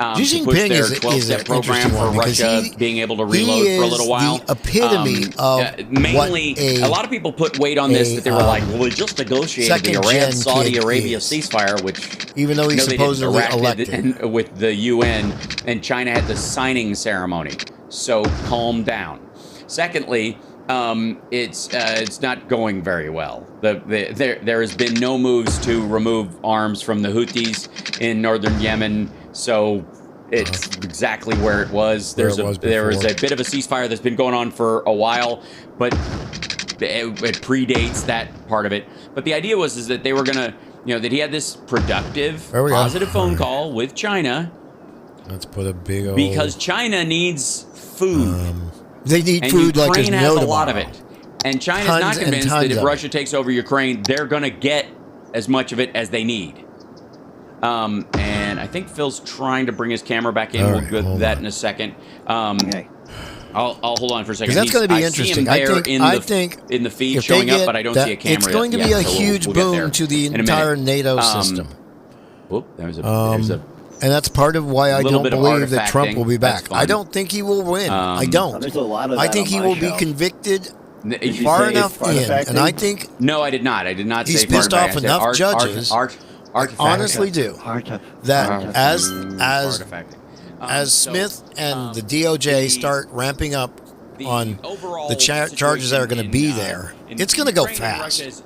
to push their 12-step program for Russia being able to reload for a little while. The epitome of mainly, a lot of people put weight on this, that they were like, well, we just negotiated the Iran-Saudi Arabia ceasefire, which, even though he's supposedly elected with the UN, and China had the signing ceremony. So calm down. Secondly, it's not going very well. There has been no moves to remove arms from the Houthis in northern Yemen, so it's exactly where it was. There is a bit of a ceasefire that's been going on for a while, but it predates that part of it. But the idea was that they were gonna, that he had this productive, positive phone call with China. Let's put a big old, because China needs food. They need food like there's no tomorrow. Ukraine has a lot of it. And China's not convinced that if Russia takes over Ukraine, they're going to get as much of it as they need. And I think Phil's trying to bring his camera back in. We'll do that in a second. Okay. I'll hold on for a second. That's going to be interesting. I think in the feed showing up, but I don't see a camera. It's going to be a huge boom to the entire NATO system. Whoop, there's a And that's part of why I don't believe that Trump will be back. That's fun. I don't think he will win. I don't. There's a lot of I that think on he my will show. be convicted Did you far say enough in. artifacting? And I think No, I did not. I did not he's say pissed artifact. off I said enough judges. I honestly do. That as Smith and the DOJ start ramping up on the charges that are going to be there, it's going to go fast.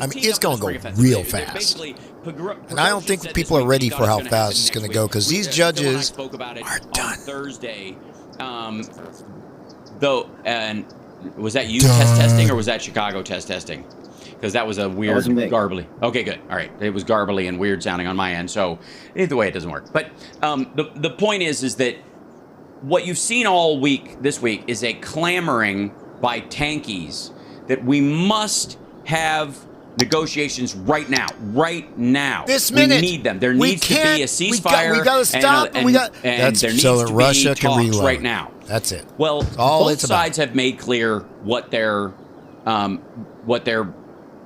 I mean, it's going to go real fast. And I don't think people are ready for how fast it's going to go because these judges are done. Thursday, though, and was that you test testing or was that Chicago test testing? Because that was a weird, garbly. Okay, good. All right, it was garbly and weird sounding on my end. So either way, it doesn't work. But the point is that what you've seen all week this week is a clamoring by tankies that we must have negotiations right now. Right now. This minute. We need them. There needs to be a ceasefire. We got to stop. And that's there needs so to that Russia be can talks reload right now. That's it. Well, all both it's sides have made clear what their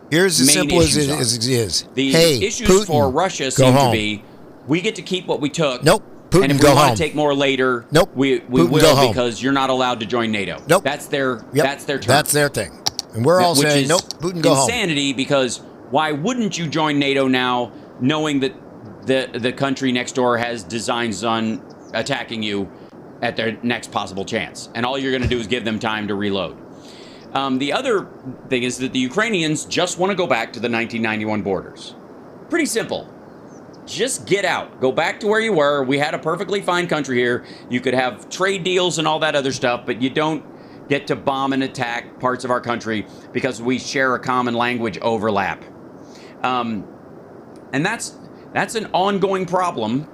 here's as main simple as issues it are. is. The Hey, issues Putin, for Russia go seem home. to be, we get to keep what we took. Nope. Putin, and if go we want home. to take more later, Nope. we Putin, will go home. because you're not allowed to join NATO. Nope. That's their Yep. that's their term. That's their thing. And we're all Which saying, is nope, Putin, go home. insanity because why wouldn't you join NATO now, knowing that the country next door has designs on attacking you at their next possible chance, and all you're going to do is give them time to reload. The other thing is that the Ukrainians just want to go back to the 1991 borders. Pretty simple. Just get out. Go back to where you were. We had a perfectly fine country here. You could have trade deals and all that other stuff, but you don't get to bomb and attack parts of our country because we share a common language overlap. And that's an ongoing problem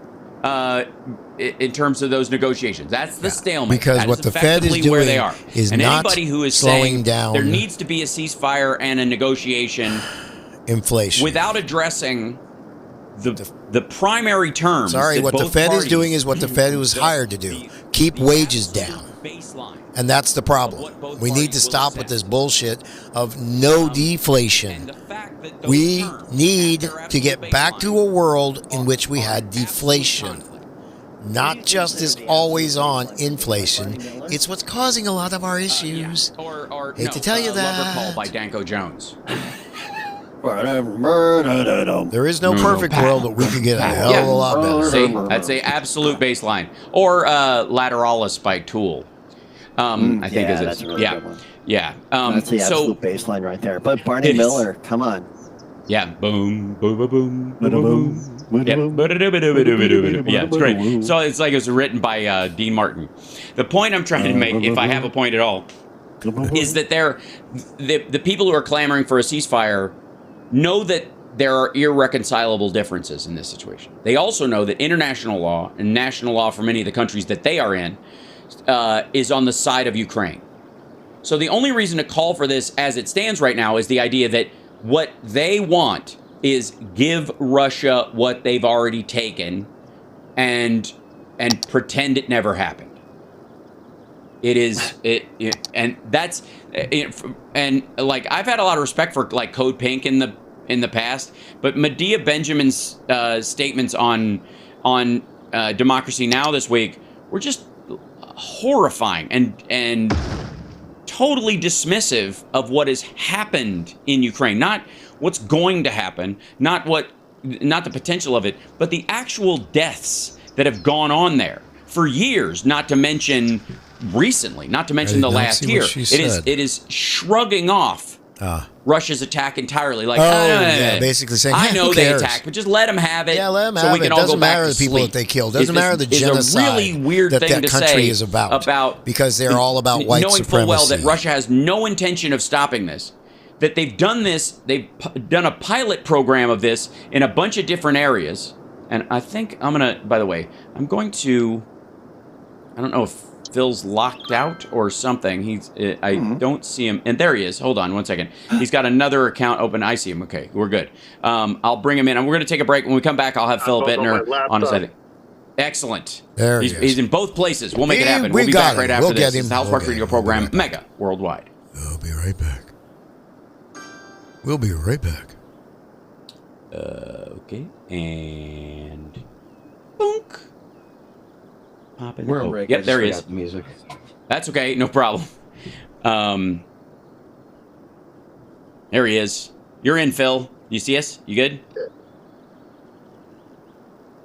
in terms of those negotiations. That's the stalemate. Because that what is the Fed is effectively where doing they are. is and not anybody who is slowing saying down there needs to be a ceasefire and a negotiation inflation without addressing the primary terms. Sorry, what the both Fed is parties doing is what the Fed was hired to do. Keep wages down. Baseline. And that's the problem. We need to stop with this bullshit of no deflation. We need to get back to a world in which we had deflation. Not just this always-on inflation. It's what's causing a lot of our issues. Or Hate to tell you Lover that. Call by Danko Jones. There is no perfect world, but we can get a hell of a lot better. See, that's a absolute baseline. Or Lateralis by Tool. I think is that's a really good one. Yeah. That's the absolute baseline right there. But Barney Miller, come on. Yeah. Boom, boom, boom, boom, boom, boom. Yeah, it's great. So it's like it was written by Dean Martin. The point I'm trying to make, if I have a point at all, is that the people who are clamoring for a ceasefire know that there are irreconcilable differences in this situation. They also know that international law and national law for many of the countries that they are in is on the side of Ukraine. So the only reason to call for this as it stands right now is the idea that what they want is give Russia what they've already taken and pretend it never happened. It is and that's and like I've had a lot of respect for like Code Pink in the past, but Medea Benjamin's statements on Democracy Now! This week were just horrifying and totally dismissive of what has happened in Ukraine. Not what's going to happen, not the potential of it, but the actual deaths that have gone on there for years, not to mention recently, not to mention the last year. It is shrugging off Russia's attack entirely. Like, basically saying, I know who they cares? attacked, but just let them have it. Yeah, let them so have we can it. all Doesn't go back matter to the people sleep. that they killed. Doesn't matter the It's genocide a really weird that thing that to country say is about because they're all about white knowing supremacy. full well that Russia has no intention of stopping this. That they've done this, they've done a pilot program of this in a bunch of different areas. And I think I'm going to, by the way, I don't know if Phil's locked out or something. I don't see him. And there he is. Hold on one second. He's got another account open. I see him. Okay, we're good. I'll bring him in. And we're going to take a break. When we come back, I'll have Phil Bittner on his head. Excellent. There he is. He's in both places. We'll make it happen. We'll be back right after this. It's the House Park Radio program, Mega Worldwide. We'll be right back. We'll be right back. Okay. And popping? We're on Oh, break. yep, there he is. The music. That's okay, no problem. There he is. You're in, Phil. You see us? You good?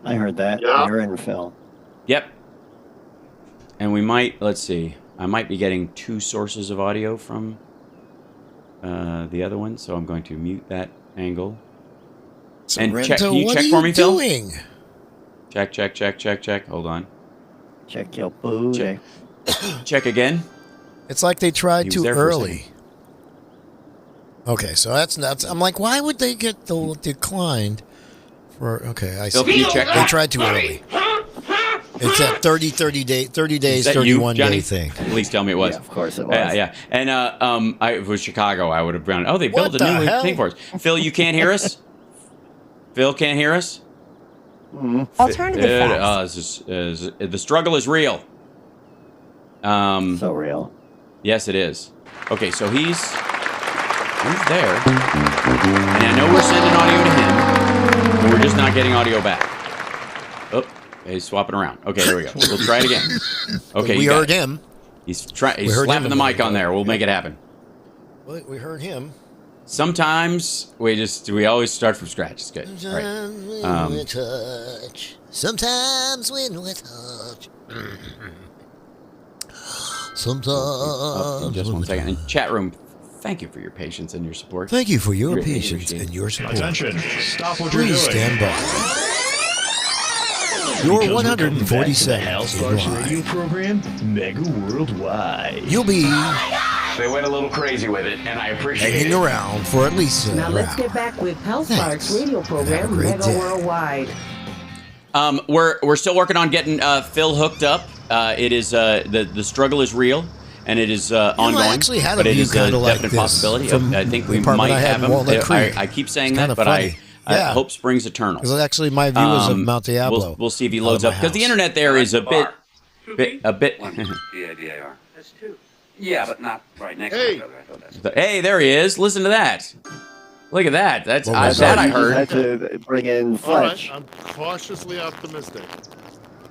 I heard that. Yeah. You're in, Phil. Yep. And we might, let's see. I might be getting 2 sources of audio from the other one, so I'm going to mute that angle. And check, can you check for me, Phil? Check. Hold on. Check your booty. Check again. It's like they tried He was too there for a early. Okay, so that's nuts. I'm like, why would they get the declined for? Okay, I Phil, see. can you check? They tried too early. It's that 30 days, 31 day thing. Please tell me it was. Yeah, of course it was. Yeah. And if it was Chicago, I would have gone, oh, they What built a new the hell? thing for us. Phil, you can't hear us? Phil can't hear us? Alternative facts. This is, the struggle is real. So real. Yes, it is. Okay, so he's there. And I know we're sending audio to him, but we're just not getting audio back. Oh, he's swapping around. Okay, there we go. We'll try it again. Okay, We heard him. He's heard him slapping the a mic minute on there. We'll ago. make it happen. We heard him. Sometimes we always start from scratch. It's good. All right. When we touch. Sometimes when we touch. Sometimes. Just one second. And chat room, thank you for your patience and your support. Thank you for your Greatly patience appreciate it. and your support. Attention, stop what you're Please doing. stand by. Your Because we're coming 140 back to the Hal seconds. Sparks radio program, Mega Worldwide. You'll be They went a little crazy with it, and I appreciate hanging it. around for at least Now an let's hour. get back with Hal Thanks. Sparks radio Have program, a great Mega day. Worldwide. We're still working on getting Phil hooked up. It is the struggle is real, and it is ongoing. I actually had a but it view is a kinda like definite this possibility. from I think we the apartment might I had have in him. Walnut Creek. I keep saying It's that, kinda but funny. I Yeah. hope springs eternal. Because actually my view was of Mount Diablo. We'll see if he out loads of up my because the house. internet there is a bit. D-A-D-A-R. That's 2. Yeah, but not right next to each other. I thought that's... Hey, there he is. Listen to that. Look at that. That's What was that that? I You just heard. had to bring in All right, Fletch. I'm cautiously optimistic.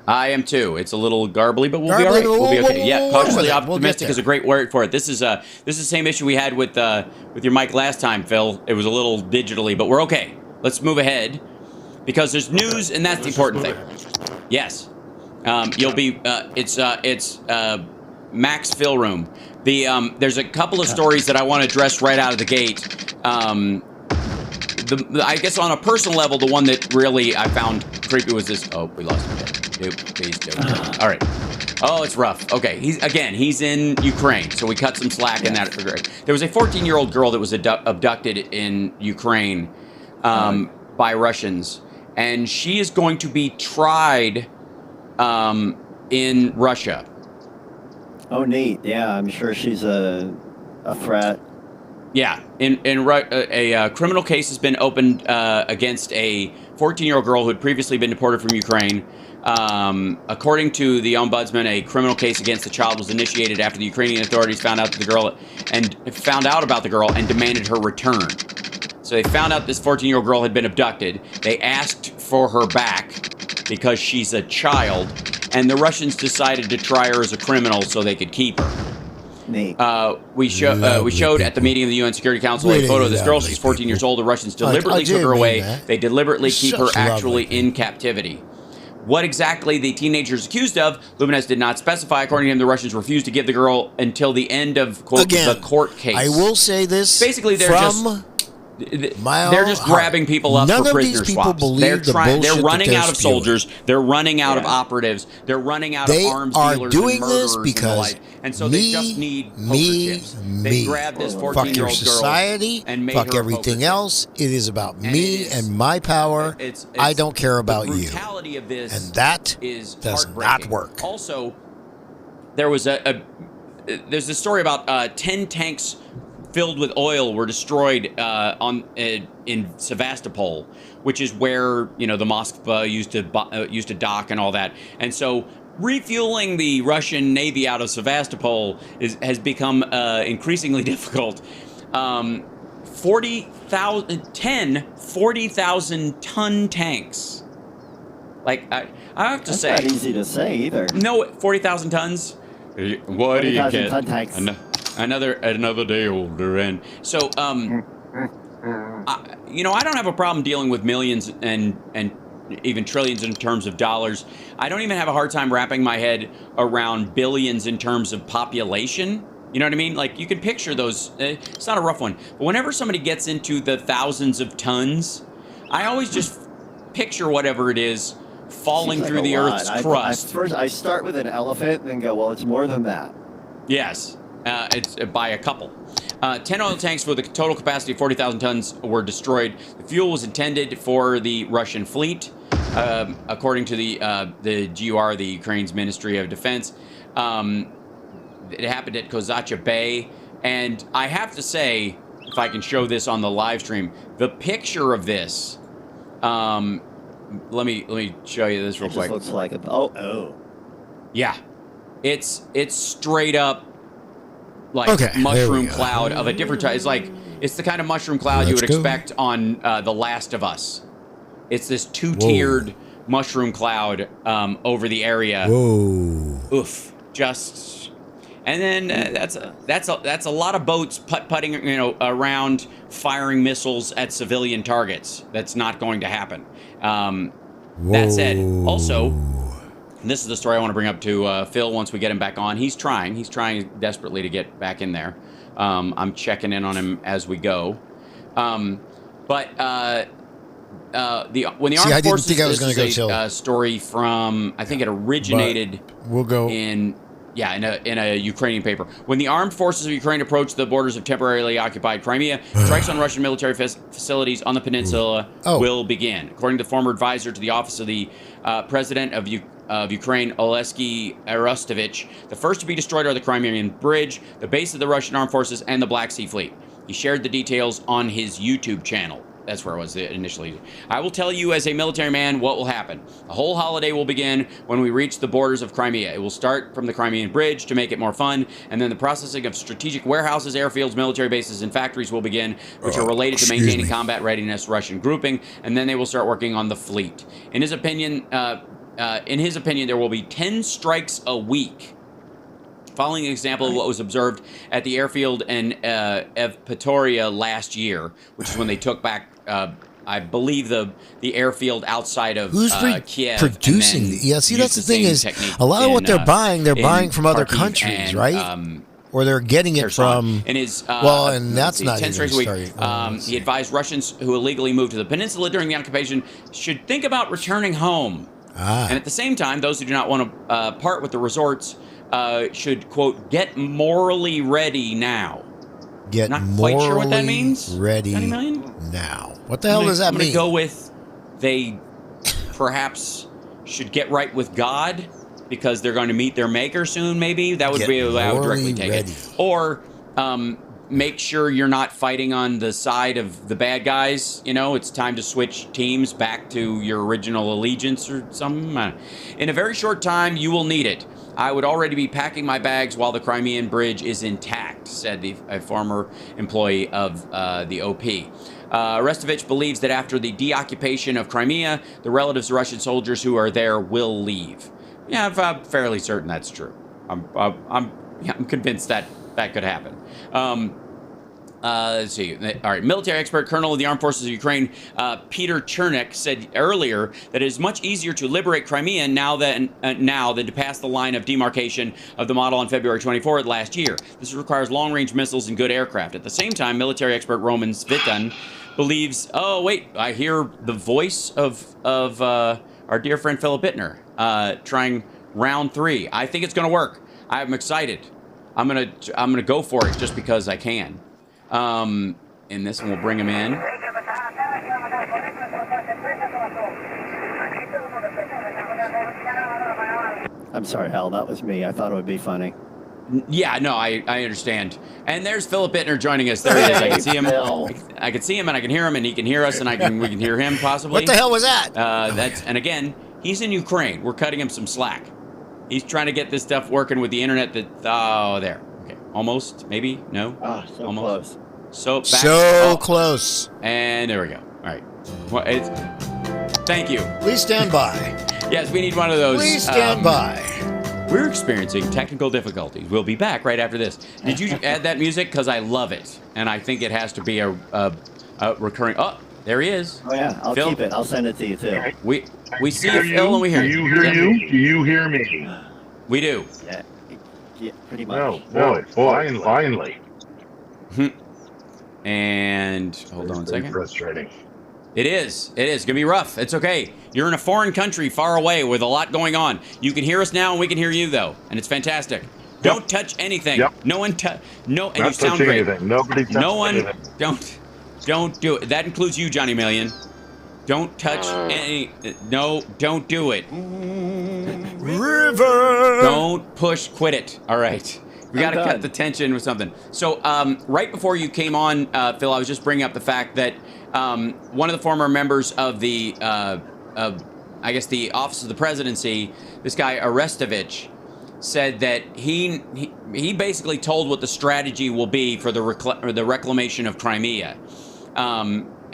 I am too. It's a little garbly, but we'll be Garbly, all right. We'll be we'll- okay. we'll- Yeah, we'll cautiously work with it. We'll get optimistic is a there. great word for it. This is the same issue we had with your mic last time, Phil. It was a little digitally, but we're okay. Let's move ahead because there's news, and that's the important thing. Yes, you'll be. It's Max Phil Room. There's a couple of stories that I want to address right out of the gate. I guess on a personal level, the one that really I found creepy was this. Oh, we lost him again. Please do. All right. Oh, it's rough. Okay, he's in Ukraine, so we cut some slack in that. There was a 14-year-old girl that was abducted in Ukraine by Russians, and she is going to be tried in Russia. Oh, neat. Yeah, I'm sure she's a threat. Yeah, a criminal case has been opened against a 14-year-old girl who had previously been deported from Ukraine. According to the ombudsman, a criminal case against the child was initiated after the Ukrainian authorities found out about the girl and demanded her return. So they found out this 14-year-old girl had been abducted. They asked for her back because she's a child, and the Russians decided to try her as a criminal so they could keep her. Neat. We showed at the meeting of the UN Security Council a photo of this girl. She's 14 years old. The Russians deliberately took her away. They deliberately keep her actually in captivity. What exactly the teenager is accused of, Luminez did not specify. According to him, the Russians refused to give the girl until the end of, quote, the court case. I will say this. Basically, they're just grabbing people up None for of prisoner these people swaps. believe They're the bullshit they're that running they're out of spewing. soldiers. They're running out of operatives. They're running out of arms are dealers doing and this murderers because and the like. And so they just need poker chips. They grabbed this Fuck 14-year-old your girl society. and made Fuck her a everything poker else. It is about And me it is- and my power. I don't care about the you. brutality of this And that is does not heartbreaking. work. Also, there was there's this story about 10 tanks filled with oil were destroyed in Sevastopol, which is where the Moskva used to dock and all that. And so refueling the Russian Navy out of Sevastopol has become increasingly difficult. 40,000 ton tanks Like, I have to That's say, not easy to say either. no, 40,000 tons. What do you get? Ton tanks. Another day older, and so I don't have a problem dealing with millions and even trillions in terms of dollars. I don't even have a hard time wrapping my head around billions in terms of population. You know what I mean? Like, you can picture those. It's not a rough one. But whenever somebody gets into the thousands of tons, I always just picture whatever it is falling Seems through like the a lot. Earth's crust. I start with an elephant and then go, well, it's more than that. Yes, it's by a couple. 10 oil tanks with a total capacity of 40,000 tons were destroyed. The fuel was intended for the Russian fleet, according to the GUR, the Ukraine's Ministry of Defense. It happened at Kozacha Bay, and I have to say, if I can show this on the live stream, the picture of this. Let me show you this real quick. Looks like Yeah, it's straight up like mushroom cloud of a different type. It's the kind of mushroom cloud you would expect on The Last of Us. It's this two-tiered mushroom cloud over the area. Whoa! Oof! And then that's a lot of boats putting around firing missiles at civilian targets. That's not going to happen. That said, also, and this is the story I want to bring up to Phil once we get him back on. He's trying desperately to get back in there. I'm checking in on him as we go. When the armed forces, think I was this is a story from, I think it originated in a Ukrainian paper. When the armed forces of Ukraine approach the borders of temporarily occupied Crimea, strikes on Russian military facilities on the peninsula will begin. According to the former advisor to the office of the president of Ukraine, Oleksiy Arostovich, the first to be destroyed are the Crimean Bridge, the base of the Russian armed forces, and the Black Sea Fleet. He shared the details on his YouTube channel. That's where it was initially. I will tell you as a military man what will happen. The whole holiday will begin when we reach the borders of Crimea. It will start from the Crimean Bridge to make it more fun, and then the processing of strategic warehouses, airfields, military bases, and factories will begin, which are related to maintaining combat readiness Russian grouping, and then they will start working on the fleet. In his opinion, there will be 10 strikes a week. Following an example of what was observed at the airfield in Evpatoria last year, which is when they took back, I believe, the airfield outside of Kiev. Producing? Yeah, see, that's the thing is, a lot of what they're buying from other countries, right? Or they're getting it from. And his and that's not 10 strikes a week. He advised Russians who illegally moved to the peninsula during the occupation should think about returning home. And at the same time, those who do not want to part with the resorts should, quote, get morally ready now. Get not quite sure what that means. Ready now. What the hell does that mean? I'm going to go with they perhaps should get right with God because they're going to meet their maker soon, maybe. That would be how I would directly take it. Or make sure you're not fighting on the side of the bad guys. You know, it's time to switch teams back to your original allegiance or something. In a very short time, you will need it. I would already be packing my bags while the Crimean Bridge is intact, said a former employee of the OP. Arestovich believes that after the deoccupation of Crimea, the relatives of Russian soldiers who are there will leave. Yeah, I'm fairly certain that's true. I'm convinced that could happen. Let's see. All right. Military expert, Colonel of the Armed Forces of Ukraine, Peter Chernik, said earlier that it is much easier to liberate Crimea now than to pass the line of demarcation of the model on February 24th last year. This requires long-range missiles and good aircraft. At the same time, military expert Roman Svitan believes. Oh wait, I hear the voice of our dear friend Philip Bittner trying round 3. I think it's going to work. I'm excited. I'm gonna go for it just because I can. In this one, we'll bring him in. I'm sorry, Hal. That was me. I thought it would be funny. Yeah, no, I understand. And there's Philip Bittner joining us. There he is. I can see him. I can see him, and I can hear him, and he can hear us, and we can hear him possibly. What the hell was that? And again, he's in Ukraine. We're cutting him some slack. He's trying to get this stuff working with the internet. There. Okay, almost. Maybe. No. So almost. Close. Close. And there we go. All right. Well, thank you. Please stand by. Yes, we need one of those. Please stand by. We're experiencing technical difficulties. We'll be back right after this. Did you add that music? Because I love it, and I think it has to be a recurring. Oh, there he is. Oh yeah, I'll Phil. keep it. I'll send it to you too. We see you, Phil, and we hear you. Do you hear me? We do. Yeah, pretty much. Oh boy, finally. And hold on a second. Frustrating. It is. It is. It's going to be rough. It's okay. You're in a foreign country far away with a lot going on. You can hear us now and we can hear you, though. And it's fantastic. Don't touch anything. No one no, and Not you sound touching great. anything. Nobody touches anything. Don't do it. That includes you, Johnny Million. Don't touch any. No, don't do it. River. Don't push. Quit it. All right. We got to cut the tension with something. So, right before you came on, Phil, I was just bringing up the fact that one of the former members of the, I guess, the Office of the Presidency, this guy Arestovich, said that he basically told what the strategy will be for the reclamation of Crimea.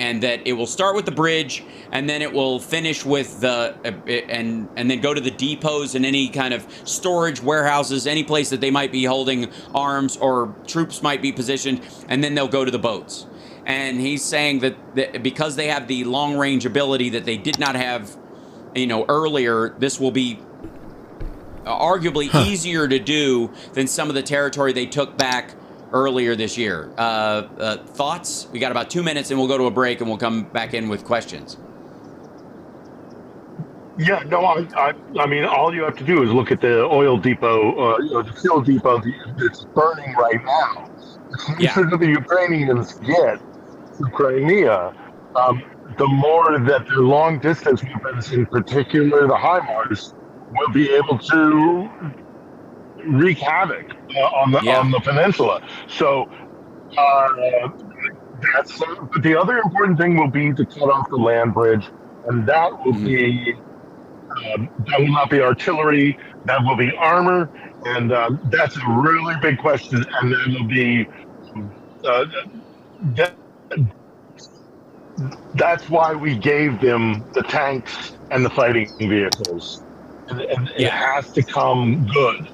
And that it will start with the bridge, and then it will finish with the and then go to the depots and any kind of storage warehouses, any place that they might be holding arms or troops might be positioned, and then they'll go to the boats. And he's saying that because they have the long range ability that they did not have, earlier, this will be arguably easier to do than some of the territory they took back earlier this year. Thoughts? We got about 2 minutes and we'll go to a break and we'll come back in with questions. Yeah, no, I mean, all you have to do is look at the oil depot, the fuel depot that's burning right now. The sooner the Ukrainians get to Crimea, the more that their long distance weapons, in particular the HIMARS, will be able to wreak havoc on the peninsula. So that's the other important thing will be to cut off the land bridge, and that will be that will not be artillery, that will be armor, and that's a really big question. And then it'll be that's why we gave them the tanks and the fighting vehicles, and it has to come good.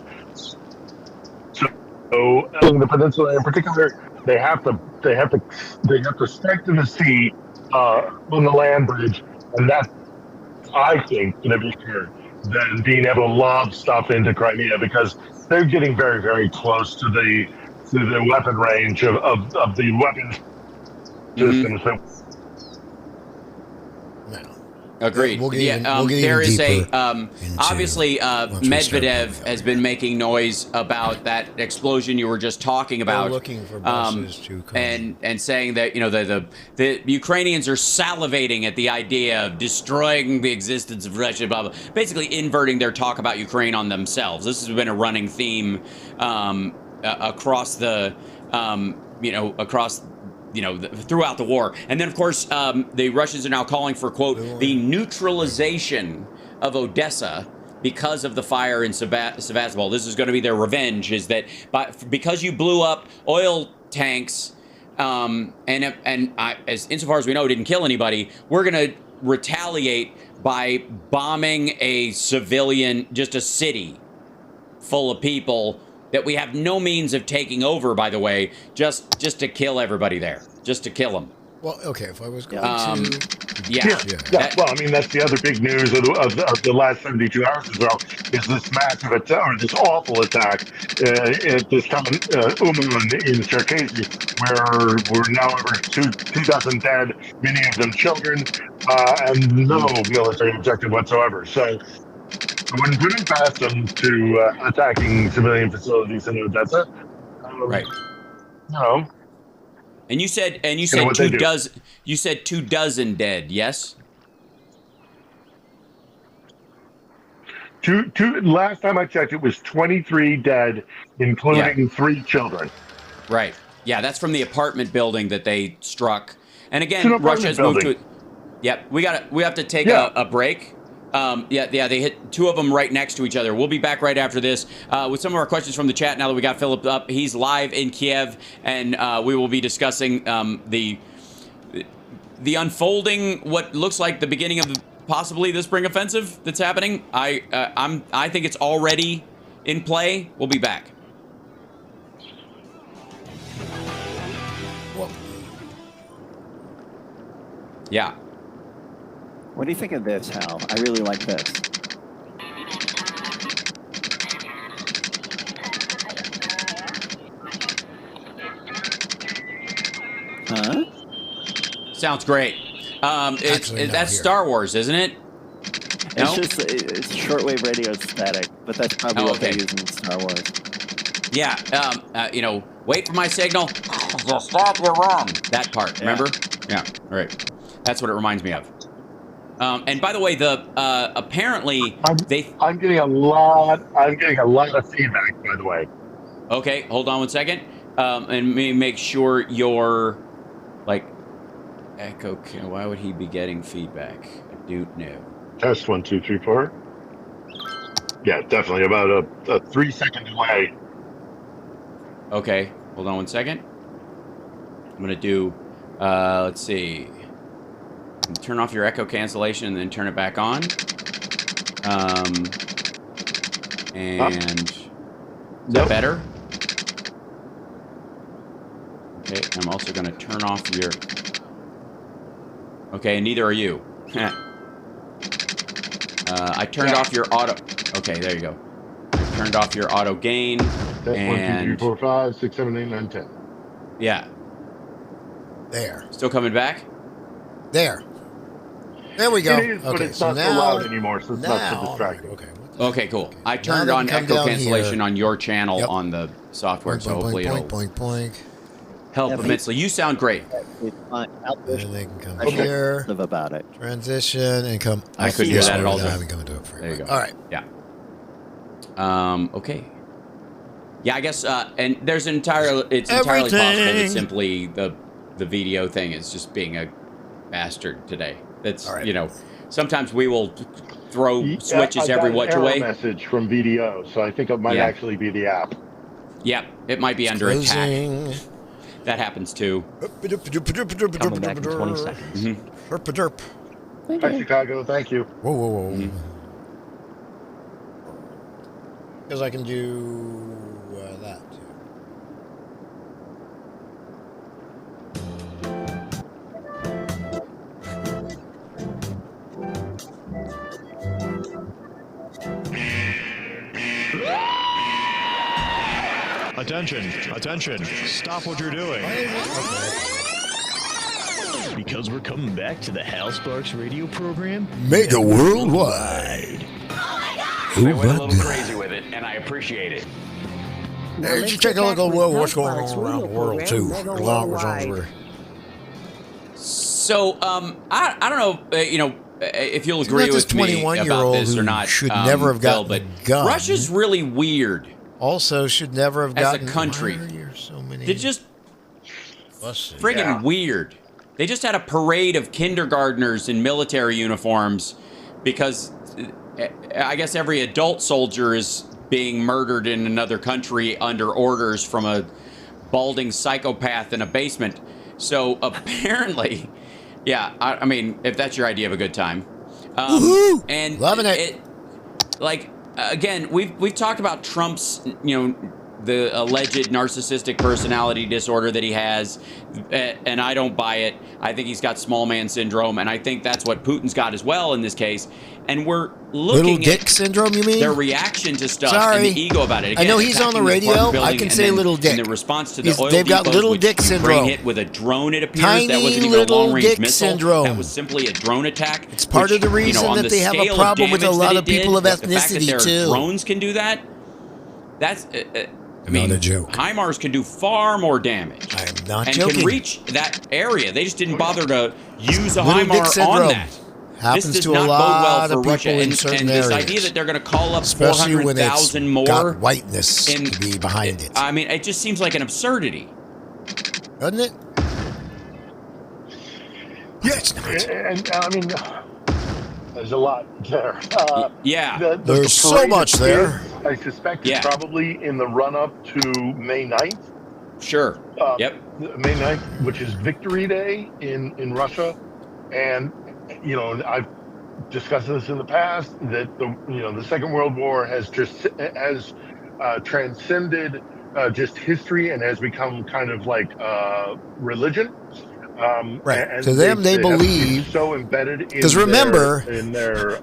So in the peninsula in particular, they have to strengthen the sea on the land bridge, and that's, I think, going to be better than being able to lob stuff into Crimea, because they're getting very, very close to the weapon range of the weapons systems. Agreed. There is obviously Medvedev has been making noise about that explosion you were just talking about. They're looking for buses to come. and saying that the Ukrainians are salivating at the idea of destroying the existence of Russia, blah blah. Basically inverting their talk about Ukraine on themselves. This has been a running theme across the throughout the war. And then, of course, the Russians are now calling for, quote, the neutralization of Odessa because of the fire in Sevastopol. This is going to be their revenge, is that because you blew up oil tanks, insofar as we know, didn't kill anybody, we're going to retaliate by bombing a civilian, just a city full of people that we have no means of taking over, by the way, just to kill everybody there, just to kill them. Well, okay, if I was going well, I mean, that's the other big news of the last 72 hours as well, is this massive attack, or this awful attack at this town, Uman in Cherkasy, where we're now over 2,000 dead, many of them children, and no military objective whatsoever. So I wouldn't put it past them to attacking civilian facilities in Odessa. Right. No. And you said 2 dozen dead, yes? Last time I checked, it was 23 dead, including 3 children. Right. Yeah, that's from the apartment building that they struck. And again, Russia has moved to it. Yep. We have to take a break. They hit 2 of them right next to each other. We'll be back right after this with some of our questions from the chat now that we got Philip up. He's live in Kiev, and we will be discussing the unfolding, what looks like the beginning of possibly the spring offensive that's happening. I think it's already in play. We'll be back. Well, yeah. What do you think of this, Hal? I really like this. Huh? Sounds great. That's Star Wars, isn't it? No? It's shortwave radio static, but that's probably what they use in Star Wars. Yeah, wait for my signal. Stop, you're wrong. That part, remember? Yeah, all right. That's what it reminds me of. And by the way, apparently I'm getting a lot of feedback, by the way. Okay, hold on one second. And make sure your echo. Why would he be getting feedback? I don't know. Test 1, 2, 3, 4. Yeah, definitely about a 3-second delay. Okay, hold on one second. I'm gonna do. Let's see. Turn off your echo cancellation and then turn it back on. And is that better? Okay, I'm also going to turn off your... Okay, neither are you. I turned off your auto... Okay, there you go. I turned off your auto gain. That's and 1, 2, 3, 4, 5, 6, 7, 8, 9, 10. Yeah. There. Still coming back? There we go. It is, but it's not so loud anymore, so it's not so distracting. Okay, cool. I turned on echo cancellation on your channel on the software, so hopefully it'll help immensely. You sound great. And they can come here. Live about it. Transition and come. I couldn't hear that at all. I haven't come into it for you. There you go. All right. Yeah. Okay. Yeah, I guess, and there's entirely possible that simply the video thing is just being a bastard today. That's sometimes we will throw switches every which way. Message from VDO, so I think it might actually be the app. Yeah, it might be under attack. That happens too. Coming back in 20 seconds. Hi, Chicago. Thank you. Whoa. Because I can do that too. Attention. Stop what you're doing. Because we're coming back to the Hal Sparks radio program. Mega Worldwide. They went a little crazy with it, and I appreciate it. Hey, did you take a look at what's going on around the world, too? So, I don't know, if you'll agree with me about this or not. Should never have gotten but a gun. Russia's really weird. Also, should never have gotten... As a country. So many... They're just friggin' weird. They just had a parade of kindergartners in military uniforms because I guess every adult soldier is being murdered in another country under orders from a balding psychopath in a basement. So apparently, I mean, if that's your idea of a good time. And loving it. Again, we've talked about Trump's, the alleged narcissistic personality disorder that he has, and I don't buy it. I think he's got small man syndrome, and I think that's what Putin's got as well in this case. And we're looking little dick syndrome, you mean? Their reaction to stuff and the ego about it. Again, I know he's on the radio. I can say little dick. And the response to the oil they've got depots, little dick syndrome. Hit with a drone, it appears. Tiny that wasn't even a long-range missile. Syndrome. That was simply a drone attack. It's part of the reason that they have a problem with a lot of people of ethnicity, too. Drones can do that. That's... I mean, not a joke. HIMARS can do far more damage. I am not and joking. Can reach that area. They just didn't bother to use a HIMARS on that. Happens this does to not a lot bode well of for people Russia. in certain and areas. This idea that they're going to call up especially 400,000 more. Got whiteness to be behind it. I mean, it just seems like an absurdity. Doesn't it? Yes. And I mean, there's a lot there. There's so much there. I suspect it's probably in the run-up to May 9th. Sure. May 9th, which is Victory Day in Russia. And, discussed this in the past, that the Second World War has transcended just history and has become kind of like religion. Right. And To them, they have believe. it's so embedded Because remember, in their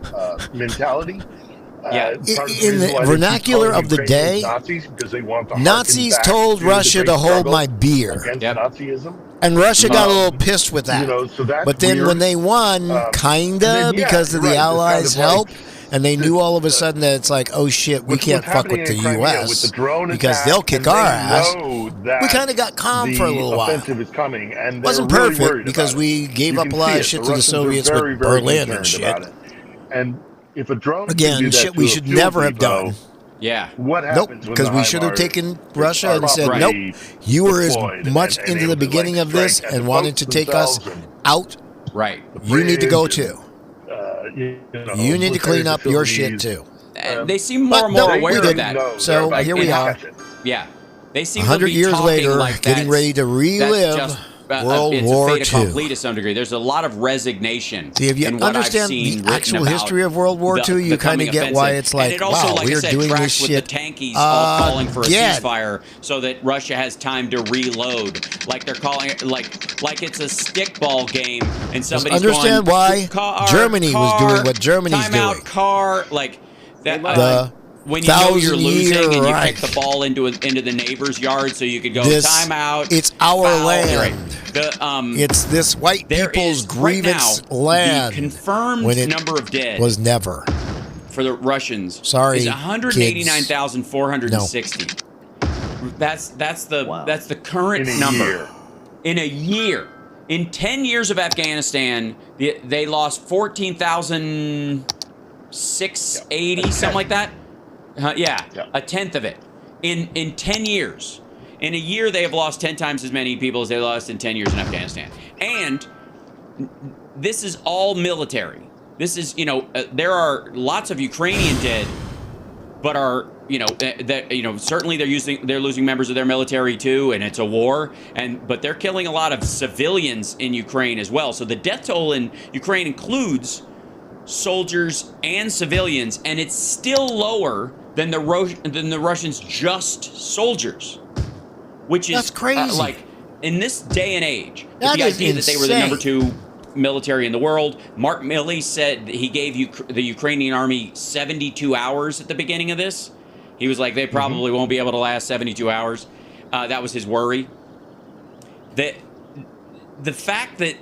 mentality. Yeah. Part of In reason the why they keep vernacular calling of the Ukrainians day, Nazis, because they want to harken Nazis back told to Russia the to great hold struggle my beer. against Nazism. And Russia got a little pissed with that. So that's but then weird. when they won, because of the Allies' help, and they knew all of a sudden that it's like, oh shit, we can't fuck with the U.S. because they'll kick our ass. We kind of got calm for a little while. Offensive is coming, and it wasn't really perfect because we gave up a lot of shit to the Soviets with Berlin and shit. And if a drone again, shit we should never have done. Yeah. What happens? Because we should have taken Russia and said, nope, you were as much into the beginning of this and wanted to take us out. Right. You need to go too. You need to clean up your shit too. They seem more and more aware of that. So here we are. Yeah. They seem 100 years later, like getting ready to relive World War II. It's a fait accompli to some degree. There's a lot of resignation. See, if you understand the actual history of World War II, you kind of get why it's like, wow, we're doing this shit. With the tankies all calling for a ceasefire so that Russia has time to reload. Like they're calling it like it's a stickball game, and somebody's understand going, why Germany was doing what Germany's doing. Like that. When you know you're losing and you kick the ball into the neighbor's yard so you could go timeout. It's our land. Right. It's this white people's grievance land. The confirmed number of dead was never for the Russians. Sorry, is 189,460. That's the current number. In a year. In 10 years of Afghanistan, they lost 14,680, something like that. A tenth of it in 10 years. In a year, they have lost 10 times as many people as they lost in 10 years in Afghanistan. And this is all military. This is, there are lots of Ukrainian dead, but certainly they're losing members of their military too, and it's a war. But they're killing a lot of civilians in Ukraine as well. So the death toll in Ukraine includes soldiers and civilians, and it's still lower than the Russians' just soldiers, which is that's crazy. Like in this day and age, that the idea that they were the number 2 military in the world. Mark Milley said he gave the Ukrainian army 72 hours at the beginning of this. He was like, they probably won't be able to last 72 hours. That was his worry. The fact that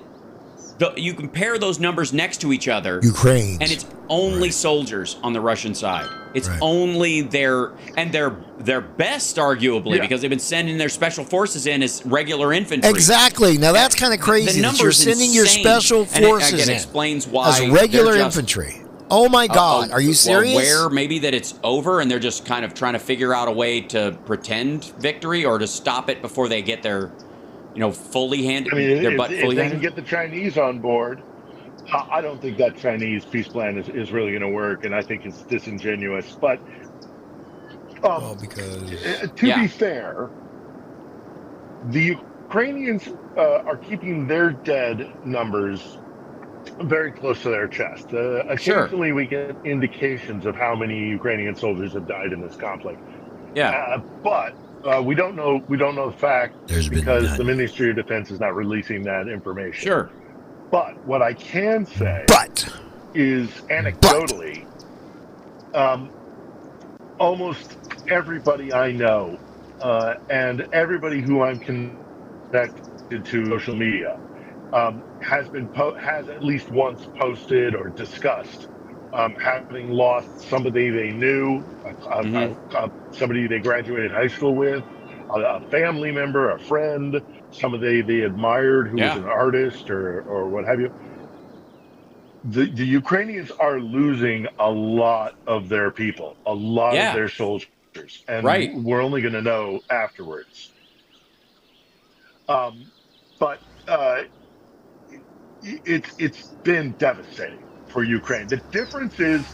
you compare those numbers next to each other, Ukraine, and it's only soldiers on the Russian side. It's only their best, arguably, because they've been sending their special forces in as regular infantry. Exactly. Now that's kind of crazy. That you're sending your special forces in explains why as regular infantry. Oh my God, are you serious? Where maybe that it's over and they're just kind of trying to figure out a way to pretend victory or to stop it before they get their fully handed. I mean, their if butt fully they handed. can get the Chinese on board, I don't think that Chinese peace plan is really going to work, and I think it's disingenuous. But because to be fair, the Ukrainians are keeping their dead numbers very close to their chest. Occasionally, we get indications of how many Ukrainian soldiers have died in this conflict. But we don't know the fact because the Ministry of Defense is not releasing that information. Sure. But what I can say is anecdotally, almost everybody I know and everybody who I'm connected to social media has at least once posted or discussed having lost somebody they knew, somebody they graduated high school with, a family member, a friend, somebody they admired who was an artist or what have you. The Ukrainians are losing a lot of their people, a lot of their soldiers, and we're only going to know afterwards. But it's been devastating for Ukraine. The difference is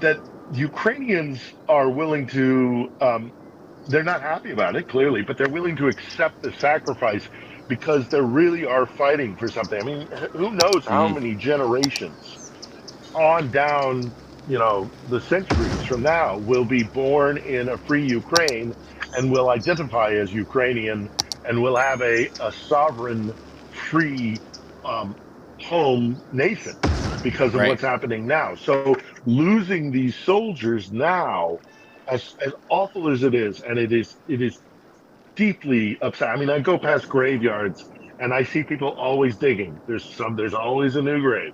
that Ukrainians are willing to, they're not happy about it, clearly, but they're willing to accept the sacrifice because they really are fighting for something. I mean, who knows how many generations on down, the centuries from now will be born in a free Ukraine and will identify as Ukrainian and will have a sovereign, free home nation because of what's happening now. So losing these soldiers now, as awful as it is, and it is deeply upset. I mean, I go past graveyards and I see people always digging. There's always a new grave.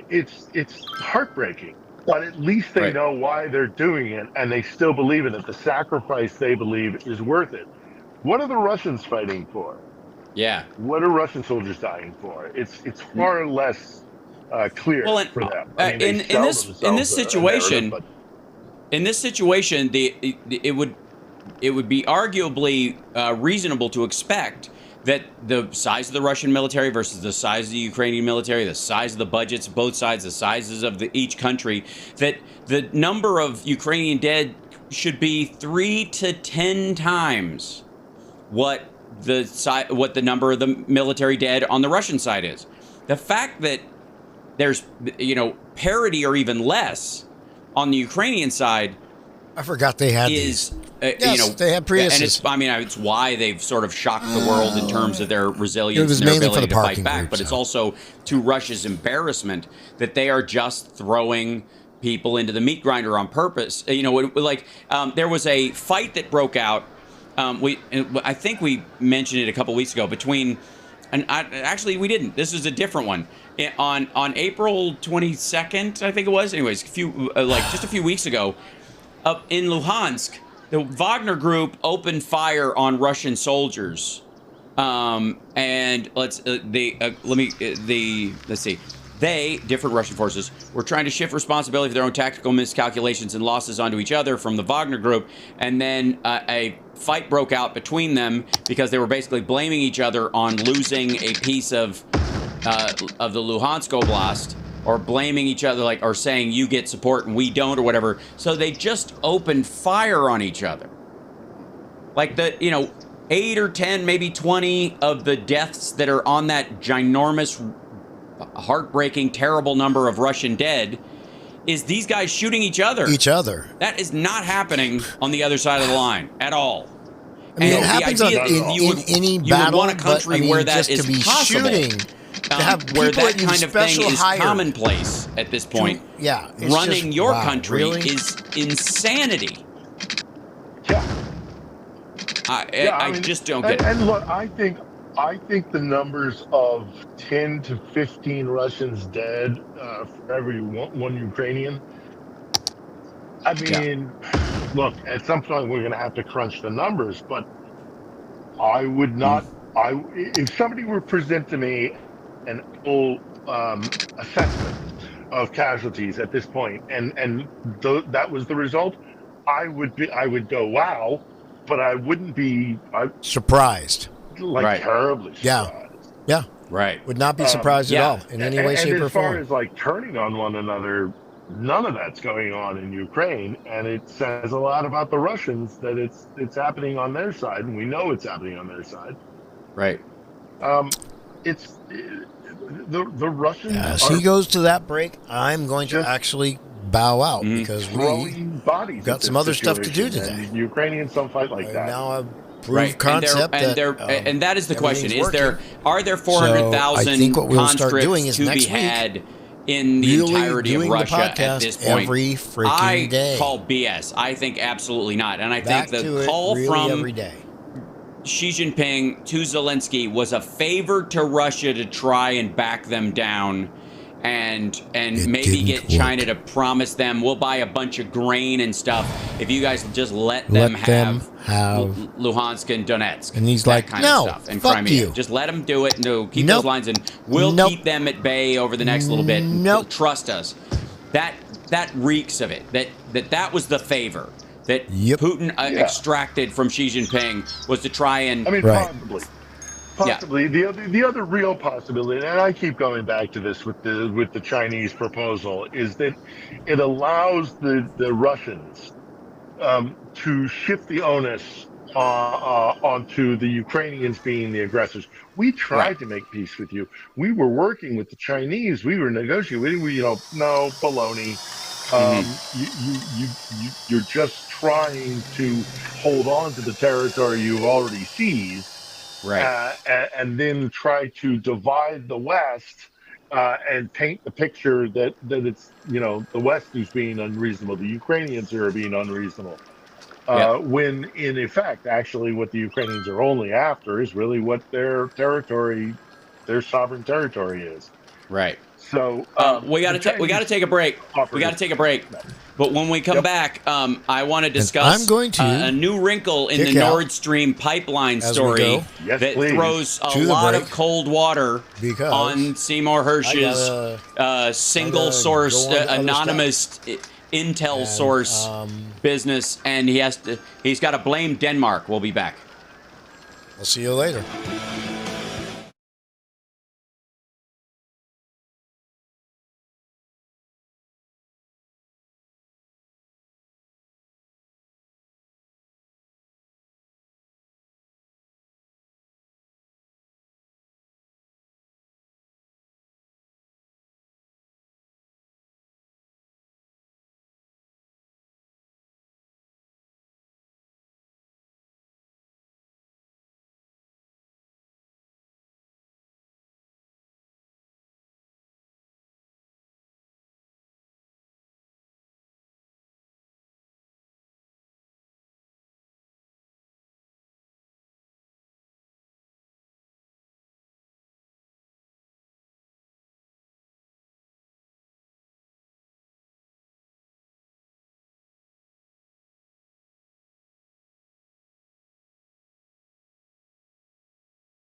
It's heartbreaking, but at least they know why they're doing it and they still believe in it. The sacrifice they believe is worth it. What are the Russians fighting for? Yeah. What are Russian soldiers dying for? It's far less clear for them. I mean, in this situation, it would be arguably reasonable to expect that the size of the Russian military versus the size of the Ukrainian military, the size of the budgets of both sides, the sizes of each country, that the number of Ukrainian dead should be 3 to 10 times what the number of the military dead on the Russian side is. The fact that there's parity or even less on the Ukrainian side, I forgot they had these. Yes, they had Priuses. And it's why they've sort of shocked the world in terms of their resilience and their ability to fight back. But it's also to Russia's embarrassment that they are just throwing people into the meat grinder on purpose. There was a fight that broke out. I think we mentioned it a couple weeks ago actually we didn't. This is a different one. On April 22nd, I think it was. Anyways, just a few weeks ago, up in Luhansk, the Wagner Group opened fire on Russian soldiers, and let's see. They, different Russian forces, were trying to shift responsibility for their own tactical miscalculations and losses onto each other from the Wagner Group, and then a fight broke out between them because they were basically blaming each other on losing a piece of the Luhansk Oblast, or blaming each other, or saying you get support and we don't, or whatever. So they just opened fire on each other. 8 or 10, maybe 20 of the deaths that are on that ginormous, heartbreaking, terrible number of Russian dead is these guys shooting each other. That is not happening on the other side of the line at all. I mean, it happens in any battle, want a country where that is possible. Shooting, where that kind of thing is commonplace at this point. Running your country is insanity. I just don't get it. And look, I think the numbers of 10 to 15 Russians dead for every one Ukrainian. I mean, look, at some point we're going to have to crunch the numbers, but I would not. If somebody were to present to me an full assessment of casualties at this point, and that was the result, I would go wow, but I wouldn't be surprised, terribly surprised. Yeah, right. Would not be surprised at all in any way, shape, or form. As far as turning on one another, none of that's going on in Ukraine, and it says a lot about the Russians that it's happening on their side, and we know it's happening on their side. Right. It's the Russians. As he goes to that break, I'm going to actually bow out because we got some other stuff to do today. And the Ukrainians don't fight like that. Now a proved concept, and that is the question: are there 400,000 conscripts to be had in the entirety of Russia at this point? Every freaking day. I call BS. I think absolutely not, and I think the call from every day. Xi Jinping to Zelensky was a favor to Russia to try and back them down and maybe get China to promise them we'll buy a bunch of grain and stuff if you guys just let them have Luhansk and Donetsk. And he's like, kind no, of stuff, and fuck Crimea. you. Just let them do it. No, keep those lines in. We'll keep them at bay over the next little bit. Trust us. That reeks of it. That was the favor that Putin extracted from Xi Jinping was to try and. I mean, possibly. The other real possibility, and I keep going back to this with the Chinese proposal, is that it allows the Russians to shift the onus onto the Ukrainians being the aggressors. We tried to make peace with you. We were working with the Chinese. We were negotiating. No baloney. You're just trying to hold on to the territory you've already seized, right? And then try to divide the West and paint the picture that it's the West who's being unreasonable, the Ukrainians who are being unreasonable. When in effect, actually, what the Ukrainians are only after is really what their territory, their sovereign territory is. Right. So we got to take a break. We got to take a break. But when we come back, I want to discuss I'm going to a new wrinkle in the Nord Stream pipeline story that throws a lot of cold water on Seymour Hersh's single source, anonymous intel source business, and he's got to blame Denmark. We'll be back. I'll see you later.